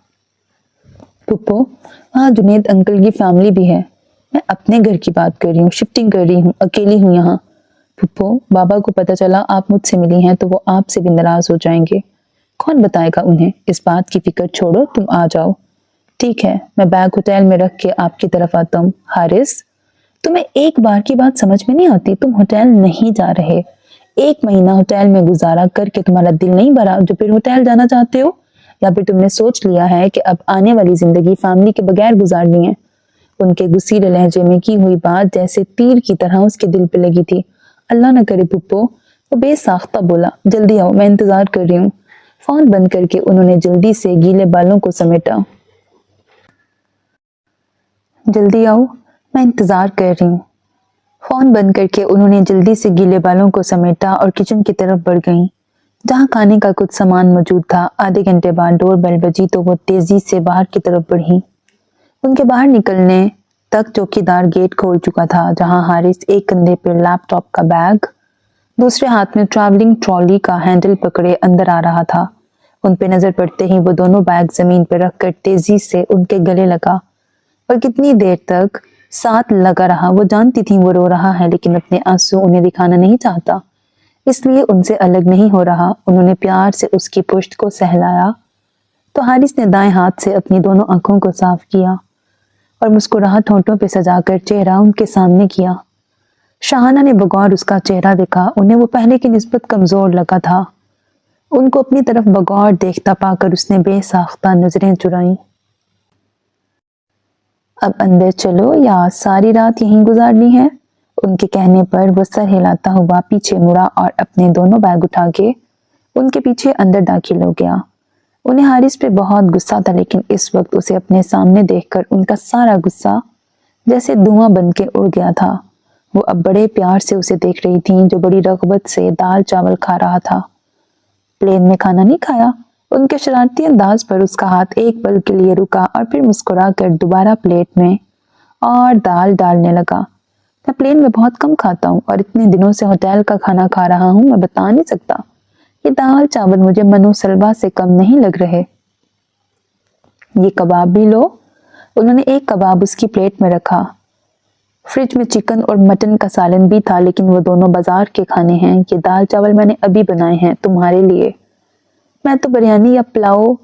पुप्पो, वहाँ जुनेद अंकल की फैमिली भी है। मैं अपने घर की बात कर रही हूँ, शिफ्टिंग कर रही हूँ, अकेली हूँ यहाँ। पुप्पो, बाबा को पता चला आप मुझसे मिली हैं तो वो आपसे भी नाराज हो जाएंगे। कौन बताएगा उन्हें? इस बात की फिक्र छोड़ो, तुम आ जाओ। ठीक है, मैं बैग होटल में रख के आपकी तरफ आता हूँ। हारिस, तुम्हें एक बार की बात समझ में नहीं आती? तुम होटल नहीं जा रहे, 1 महीना होटल में गुजारा करके तुम्हारा दिल नहीं भरा जो फिर होटल जाना चाहते हो? या फिर तुमने सोच लिया है कि अब आने वाली जिंदगी फैमिली के बगैर गुजारनी है? उनके गुस्सीले लहजे में की हुई बात जैसे तीर की तरह उसके दिल पे लगी थी। अल्लाह न करे पुप्पो, वो बेसाख्ता बोला। जल्दी आओ, मैं इंतजार कर रही हूँ। फोन बंद करके उन्होंने जल्दी से गीले बालों को समेटा। जल्दी आओ, मैं इंतजार कर रही हूँ। फोन बंद करके उन्होंने जल्दी से गीले बालों को समेटा और किचन की तरफ बढ़ गईं, जहाँ खाने का कुछ सामान मौजूद था। आधे घंटे बाद डोर बेल बजी तो वो तेजी से बाहर की तरफ बढ़ी। उनके बाहर निकलने तक चौकीदार गेट खोल चुका था, जहां हारिस एक कंधे पर लैपटॉप का बैग, दूसरे हाथ में ट्रैवलिंग ट्रॉली का हैंडल पकड़े अंदर आ रहा था। उन पे नजर पड़ते ही वो दोनों बैग जमीन पर रखकर तेजी से उनके गले लगा और कितनी देर तक साथ लगा रहा। वो जानती थी वो रो रहा है, लेकिन अपने आंसू उन्हें दिखाना नहीं चाहता, इसलिए उनसे अलग नहीं हो रहा। उन्होंने प्यार से उसकी पुश्त को सहलाया तो हारिस ने दाएं हाथ से अपनी दोनों आंखों को साफ किया और मुस्कुराहट होंठों पे सजाकर चेहरा उनके सामने किया। शाहाना ने बगौर उसका चेहरा देखा। उन्हें वो पहले की निस्बत कमजोर लगा था। उनको अपनी तरफ बगौर देखता पाकर उसने बेसाख्ता नजरें चुराई। अब अंदर चलो या सारी रात यहीं गुजारनी है? उनके कहने पर वो सर हिलाता हुआ पीछे मुड़ा और अपने दोनों बैग उठा के उनके पीछे अंदर दाखिल हो गया। उन्हें हारिस पे बहुत गुस्सा था, लेकिन इस वक्त उसे अपने सामने देखकर उनका सारा गुस्सा जैसे धुआं बन के उड़ गया था। वो अब बड़े प्यार से उसे देख रही थी, जो बड़ी रग़बत से दाल चावल खा रहा था। प्लेन में खाना नहीं खाया? उनके शरारती अंदाज पर उसका हाथ एक पल के लिए रुका और फिर मुस्कुरा कर दोबारा प्लेट में और दाल डालने लगा। मैं प्लेन में बहुत कम खाता हूँ और इतने दिनों से होटल का खाना खा रहा हूँ, मैं बता नहीं सकता। ये दाल चावल मुझे मनो सलवा से कम नहीं लग रहे। ये कबाब भी लो। उन्होंने एक कबाब उसकी प्लेट में रखा। फ्रिज में चिकन और मटन का सालन भी था, लेकिन वो दोनों बाजार के खाने हैं। ये दाल चावल मैंने अभी बनाए हैं तुम्हारे लिए। मैं बिरयानी या पुलाव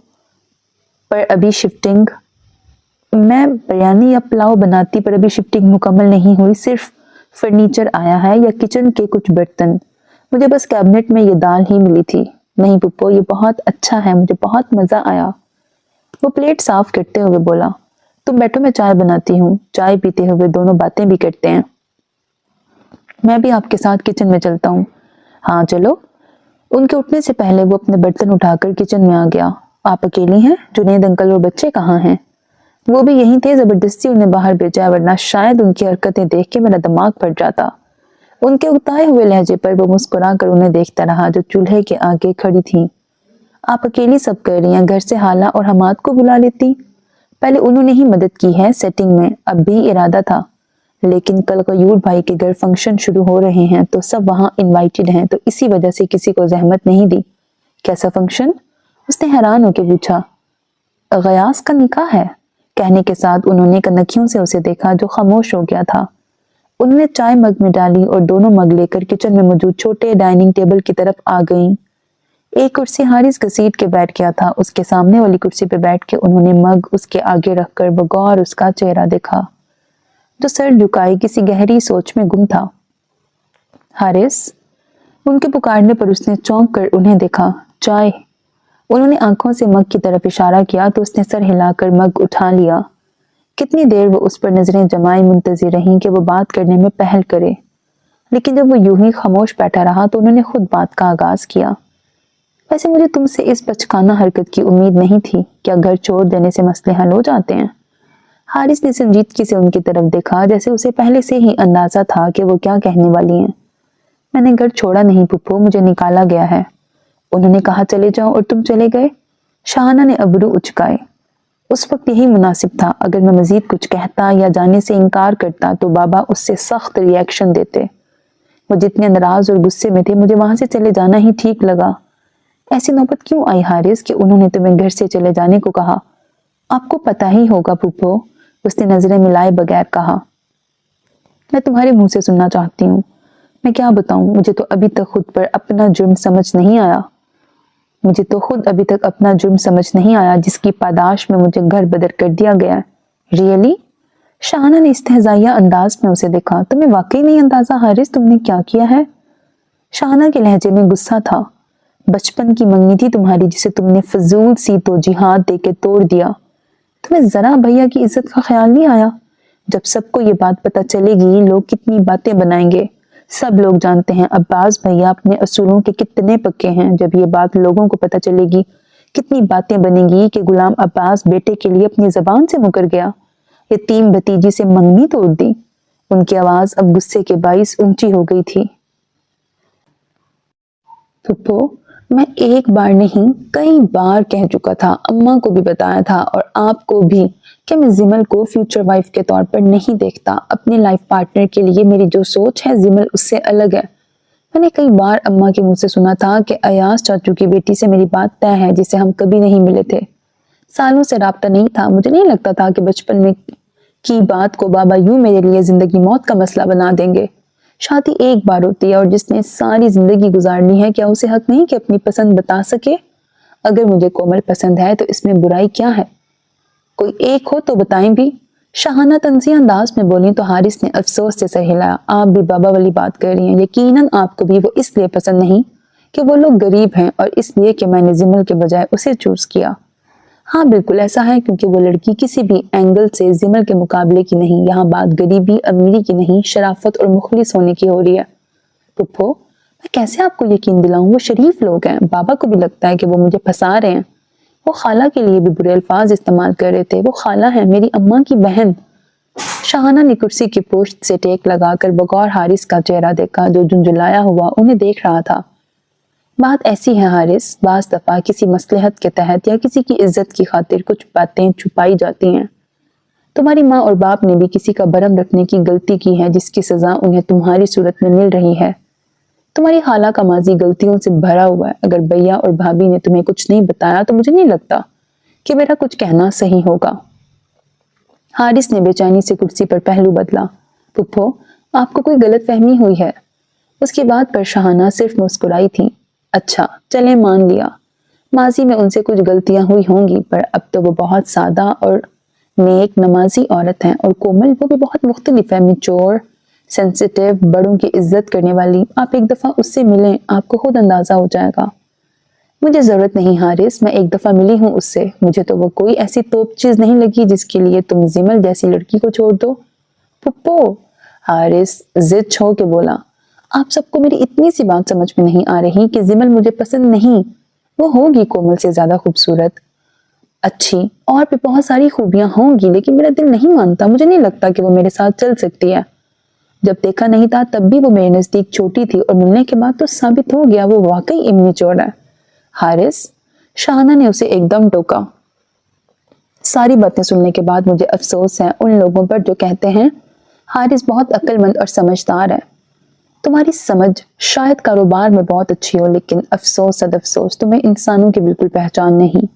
बनाती, पर अभी शिफ्टिंग मुकम्मल नहीं हुई। सिर्फ फर्नीचर आया है या किचन के कुछ बर्तन। मुझे बस कैबिनेट में ये दाल ही मिली थी। नहीं पुप्पो, ये बहुत अच्छा है, मुझे बहुत मजा आया। वो प्लेट साफ करते हुए बोला। तुम बैठो, मैं चाय बनाती हूँ। चाय पीते हुए दोनों बातें भी करते हैं। मैं भी आपके साथ किचन में चलता हूँ। हाँ चलो। उनके उठने से पहले वो अपने बर्तन उठाकर किचन में आ गया। आप अकेली हैं? जुनेद अंकल और बच्चे कहाँ हैं? वो भी यहीं थे, जबरदस्ती उन्हें बाहर भेजा, वरना शायद उनकी हरकतें देख के मेरा दिमाग फट जाता। उनके उगताए हुए लहजे पर वो मुस्कुरा कर उन्हें देखता रहा, जो चूल्हे के आगे खड़ी थी। आप अकेली सब कर रही हैं? घर से हाला और हमाद को बुला लेती। पहले उन्होंने ही मदद की है सेटिंग में, अब भी इरादा था, लेकिन कल गयूर भाई के घर फंक्शन शुरू हो रहे हैं तो सब वहां इनवाइटेड हैं, तो इसी वजह से किसी को जहमत नहीं दी। कैसा फंक्शन? उसने हैरान होकर पूछा। गयास का निकाह है। कहने के साथ उन्होंने कनखियों से उसे देखा, जो खामोश हो गया था। उन्होंने चाय मग में डाली और दोनों मग लेकर किचन में मौजूद छोटे डाइनिंग टेबल की तरफ आ गईं। एक कुर्सी हारिस घसीट के बैठ गया था। उसके सामने वाली कुर्सी पर बैठ के उन्होंने मग उसके आगे रखकर बगौर उसका चेहरा देखा, जो सर झुकाए किसी गहरी सोच में गुम था। हारिस, उनके पुकारने पर उसने चौंक कर उन्हें देखा। चाय। उन्होंने आंखों से मग की तरफ इशारा किया तो उसने सर हिलाकर मग उठा लिया। कितनी देर वो उस पर नजरें जमाए मुंतजिर रहीं कि वो बात करने में पहल करे, लेकिन जब वो यूं ही खामोश बैठा रहा तो उन्होंने खुद बात का आगाज किया। वैसे मुझे तुमसे इस बचकाना हरकत की उम्मीद नहीं थी। क्या घर छोड़ देने से मसले हल हो जाते हैं? हारिस ने संजीदगी से उनकी तरफ देखा, जैसे उसे पहले से ही अंदाजा था कि वो क्या कहने वाली हैं। मैंने घर छोड़ा नहीं पुप्पो, मुझे निकाला गया है। उन्होंने कहा चले जाओ और तुम चले गए? शाहाना ने अबरू उचकाए। उस वक्त यही मुनासिब था। अगर मैं मजीद कुछ कहता या जाने से इनकार करता तो बाबा उससे सख्त रिएक्शन देते। वो जितने नाराज और गुस्से में थे, मुझे वहां से चले जाना ही ठीक लगा। ऐसी नौबत क्यों आई हारिस कि उन्होंने तुम्हें घर से चले जाने को कहा? आपको पता ही होगा फूफो, उसने नजरें मिलाए बगैर कहा। मैं तुम्हारे मुंह से सुनना चाहती हूँ। मैं क्या बताऊं, मुझे तो अभी तक खुद पर अपना जुर्म समझ नहीं आया। मुझे तो खुद अभी तक अपना जुर्म समझ नहीं आया जिसकी पादाश में मुझे घर बदर कर दिया गया है। रियली? शाहाना ने इस्तेहज़ाइया अंदाज में उसे देखा। तुम्हें वाकई नहीं अंदाजा हारिस तुमने क्या किया है? शाहाना के लहजे में गुस्सा था। बचपन की मंगनी थी तुम्हारी जिसे तुमने फजूल सी तोजीहात देके तोड़ दिया। तुम्हें जरा भैया की इज्जत का ख्याल नहीं आया? जब सबको ये बात पता चलेगी लोग कितनी बातें बनाएंगे। सब लोग जानते हैं अब्बास भैया अपने असूलों के कितने पक्के हैं। जब ये बात लोगों को पता चलेगी कितनी बातें बनेंगी कि गुलाम अब्बास बेटे के लिए अपनी जबान से मुकर गया, यतीम भतीजी से मंगनी तोड़ दी। उनकी आवाज अब गुस्से के बाइस ऊंची हो गई थी। फुप्पो, मैं एक बार नहीं कई बार कह चुका था, अम्मा को भी बताया था और आपको भी, कि मैं जिमल को फ्यूचर वाइफ के तौर पर नहीं देखता। अपने लाइफ पार्टनर के लिए मेरी जो सोच है जिमल उससे अलग है। मैंने कई बार अम्मा के मुंह से सुना था कि अयाज चाचू की बेटी से मेरी बात तय है जिसे हम कभी नहीं मिले थे। सालों से राब्ता नहीं था। मुझे नहीं लगता था कि बचपन में की बात को बाबा यूं मेरे लिए जिंदगी मौत का मसला बना देंगे। शादी एक बार होती है और जिसने सारी जिंदगी गुजारनी है, क्या उसे हक नहीं कि अपनी पसंद बता सके? अगर मुझे कोमल पसंद है तो इसमें बुराई क्या है? कोई एक हो तो बताएं भी। शाहाना तंज़िया अंदाज में बोली तो हारिस ने अफसोस से सर हिलाया। आप भी बाबा वाली बात कर रही हैं। यकीनन आपको भी वो इसलिए पसंद नहीं कि वो लोग गरीब हैं और इसलिए कि मैंने जिमल के बजाय उसे चूज किया। हाँ बिल्कुल ऐसा है, क्योंकि वो लड़की किसी भी एंगल से जिमल के मुकाबले की नहीं। यहाँ बात गरीबी अमीरी की नहीं, शराफत और मुखलिस होने की हो रही है। पुप्पो, मैं कैसे आपको यकीन दिलाऊं? वो शरीफ लोग हैं। बाबा को भी लगता है कि वो मुझे फंसा रहे हैं। वो खाला के लिए भी बुरे अल्फाज इस्तेमाल कर रहे थे। वो खाला है, मेरी अम्मा की बहन। शाहाना ने कुर्सी की पोस्ट से टेक लगाकर बगौर हारिस का चेहरा देखा जो झुंझुलाया हुआ उन्हें देख रहा था। बात ऐसी है हारिस, बाज दफा किसी मसलहत के तहत या किसी की इज्जत की खातिर कुछ बातें छुपाई जाती हैं। तुम्हारी माँ और बाप ने भी किसी का भरम रखने की गलती की है जिसकी सजा उन्हें तुम्हारी सूरत में मिल रही है। तुम्हारी खाला का माजी गलतियों से भरा हुआ है। अगर भैया और भाभी ने तुम्हें कुछ नहीं बताया तो मुझे नहीं लगता कि मेरा कुछ कहना सही होगा। हारिस ने बेचैनी से कुर्सी पर पहलू बदला। पुप्पो, आपको कोई गलत फहमी हुई है। उसकी बात पर शाहाना सिर्फ मुस्कुराई थी। अच्छा चले मान लिया, माजी में उनसे कुछ गलतियां हुई होंगी, पर अब तो वो बहुत सादा और नेक नमाजी औरत हैं। और कोमल, वो भी बहुत मुख्तलिफ है, मैच्योर, सेंसिटिव, बड़ों की इज्जत करने वाली। आप एक दफा उससे मिलें, आपको खुद अंदाजा हो जाएगा। मुझे जरूरत नहीं हारिस, मैं एक दफा मिली हूँ उससे। मुझे तो वो कोई ऐसी तोप चीज नहीं लगी जिसके लिए तुम जिमल जैसी लड़की को छोड़ दो। पुप्पो, हारिस जिद छो के बोला। आप सबको मेरी इतनी सी बात समझ में नहीं आ रही कि जिमल मुझे पसंद नहीं। वो होगी कोमल से ज्यादा खूबसूरत, अच्छी और भी बहुत सारी खूबियां होंगी, लेकिन मेरा दिल नहीं मानता। मुझे नहीं लगता कि वो मेरे साथ चल सकती है। जब देखा नहीं था तब भी वो मेरे नजदीक छोटी थी और मिलने के बाद तो साबित हो गया वो वाकई इमेच्योर है। हारिस, शाहाना ने उसे एकदम टोका। सारी बातें सुनने के बाद मुझे अफसोस है उन लोगों पर जो कहते हैं हारिस बहुत अक्लमंद और समझदार है। तुम्हारी समझ शायद कारोबार में बहुत अच्छी हो, लेकिन अफसोस सद अफसोस तुम्हें इंसानों की बिल्कुल पहचान नहीं।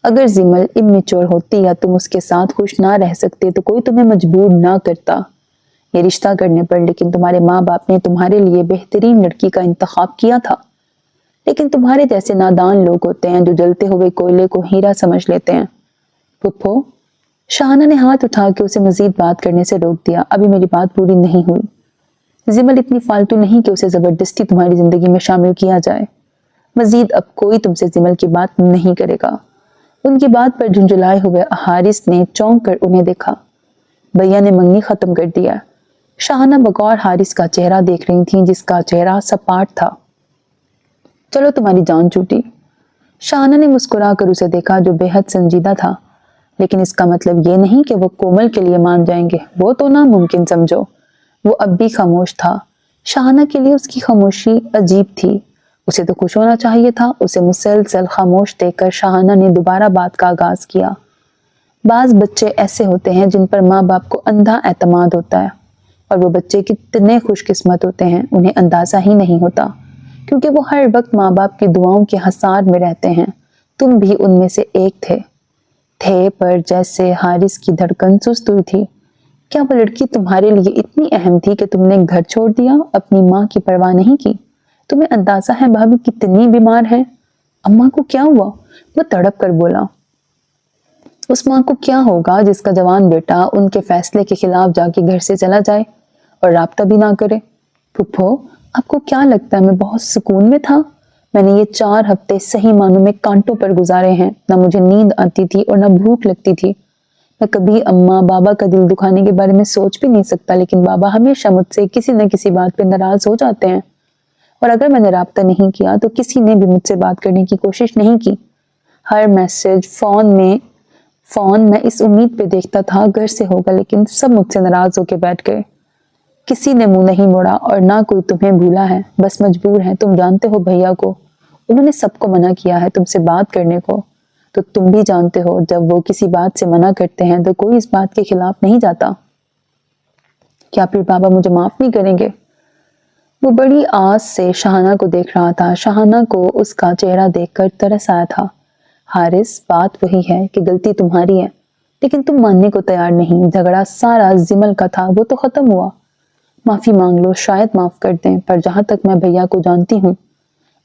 अगर जिमल इमेच्योर होती या तुम उसके साथ खुश ना रह सकते तो कोई तुम्हें मजबूर ना करता ये रिश्ता करने पर। लेकिन तुम्हारे माँ बाप ने तुम्हारे लिए बेहतरीन लड़की का इंतखाब किया था। लेकिन तुम्हारे जैसे नादान लोग होते हैं जो जलते हुए कोयले को हीरा समझ लेते हैं। पुप्पो, शाहाना ने हाथ उठा के उसे मजीद बात करने से रोक दिया। अभी मेरी बात पूरी नहीं हुई। जिमल इतनी फालतू नहीं कि उसे जबरदस्ती तुम्हारी जिंदगी में शामिल किया जाए। मजीद अब कोई तुमसे जिमल की बात नहीं करेगा। उनकी बात पर झुंझुलाए हुए हारिस ने चौंक कर उन्हें देखा। भैया ने मंगनी खत्म कर दिया। शाहाना बगौर हारिस का चेहरा देख रही थी जिसका चेहरा सपाट था। चलो तुम्हारी जान छूटी। शाहाना ने मुस्कुरा कर उसे देखा जो बेहद संजीदा था। लेकिन इसका मतलब ये नहीं कि वो कोमल के लिए मान जाएंगे। वो तो नामुमकिन समझो। वो अब भी खामोश था। शाहाना के लिए उसकी खामोशी अजीब थी। उसे तो खुश होना चाहिए था। उसे मुसलसल खामोश देखकर शाहाना ने दोबारा बात का आगाज किया। बाज बच्चे ऐसे होते हैं जिन पर माँ बाप को अंधा एतमाद होता है, और वो बच्चे कितने खुशकिस्मत होते हैं उन्हें अंदाजा ही नहीं होता, क्योंकि वो हर वक्त माँ बाप की दुआओं के हसार में रहते हैं। तुम भी उनमें से एक थे पर जैसे हारिस की धड़कन सुस्त हुई थी। क्या वो लड़की तुम्हारे लिए इतनी अहम थी कि तुमने घर छोड़ दिया, अपनी माँ की परवाह नहीं की? तुम्हें अंदाजा है भाभी कितनी बीमार है? अम्मा को क्या हुआ? वो तड़प कर बोला। उस माँ को क्या होगा जिसका जवान बेटा उनके फैसले के खिलाफ जाके घर से चला जाए और राब्ता भी ना करे। फुप्पो, आपको क्या लगता है मैं बहुत सुकून में था? मैंने ये 4 हफ्ते सही मानों में कांटों पर गुजारे हैं। ना मुझे नींद आती थी और ना भूख लगती थी। मैं कभी अम्मा बाबा का दिल दुखाने के बारे में सोच भी नहीं सकता, लेकिन बाबा हमेशा मुझसे किसी न किसी बात पे नाराज हो जाते हैं, और अगर मैंने राब्ता नहीं किया तो किसी ने भी मुझसे बात करने की कोशिश नहीं की। हर मैसेज फोन मैं इस उम्मीद पे देखता था घर से होगा, लेकिन सब मुझसे नाराज होके बैठ गए। किसी ने मुंह नहीं मोड़ा और ना कोई तुम्हें भूला है, बस मजबूर है। तुम जानते हो भैया को, उन्होंने सबको मना किया है तुमसे बात करने को, तो तुम भी जानते हो जब वो किसी बात से मना करते हैं तो कोई इस बात के खिलाफ नहीं जाता। क्या फिर बाबा मुझे माफ नहीं करेंगे? वो बड़ी आस से शाहाना को देख रहा था। शाहाना को उसका चेहरा देखकर तरस आया था। हारिस, बात वही है कि गलती तुम्हारी है, लेकिन तुम मानने को तैयार नहीं। झगड़ा सारा जिमल का था, वो तो खत्म हुआ। माफी मांग लो, शायद माफ कर दें, पर जहां तक मैं भैया को जानती हूँ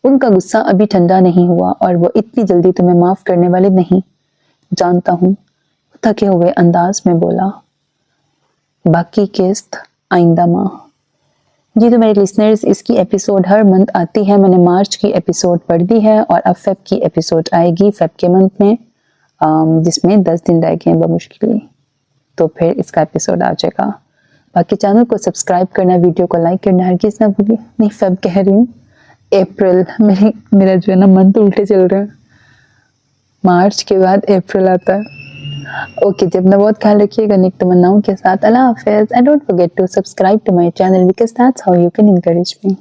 उनका गुस्सा अभी ठंडा नहीं हुआ और वो इतनी जल्दी तुम्हें माफ करने वाले नहीं। जानता हूँ, थके हुए अंदाज में बोला। बाकी किस्त आइंदा माह। जी तो मेरे लिसनर्स, इसकी एपिसोड हर मंथ आती है। मैंने मार्च की एपिसोड पढ़ दी है और अब फेब की एपिसोड आएगी फेब के मंथ में, जिसमें 10 दिन रह गए हैं बमुश्किल, तो फिर इसका एपिसोड आ जाएगा। बाकी चैनल को सब्सक्राइब करना, वीडियो को लाइक करना हरगिज़ ना भूलिए। नहीं, फेब कह रही हूँ, अप्रैल। मेरा जो है ना मंथ उल्टे चल रहे हैं। मार्च के बाद अप्रैल आता है। ओके, जब ना बहुत ख्याल रखिएगा। नेक तमन्नाओं के साथ अल्लाह हाफिज़। And don't forget to subscribe to my channel because that's how you can encourage me.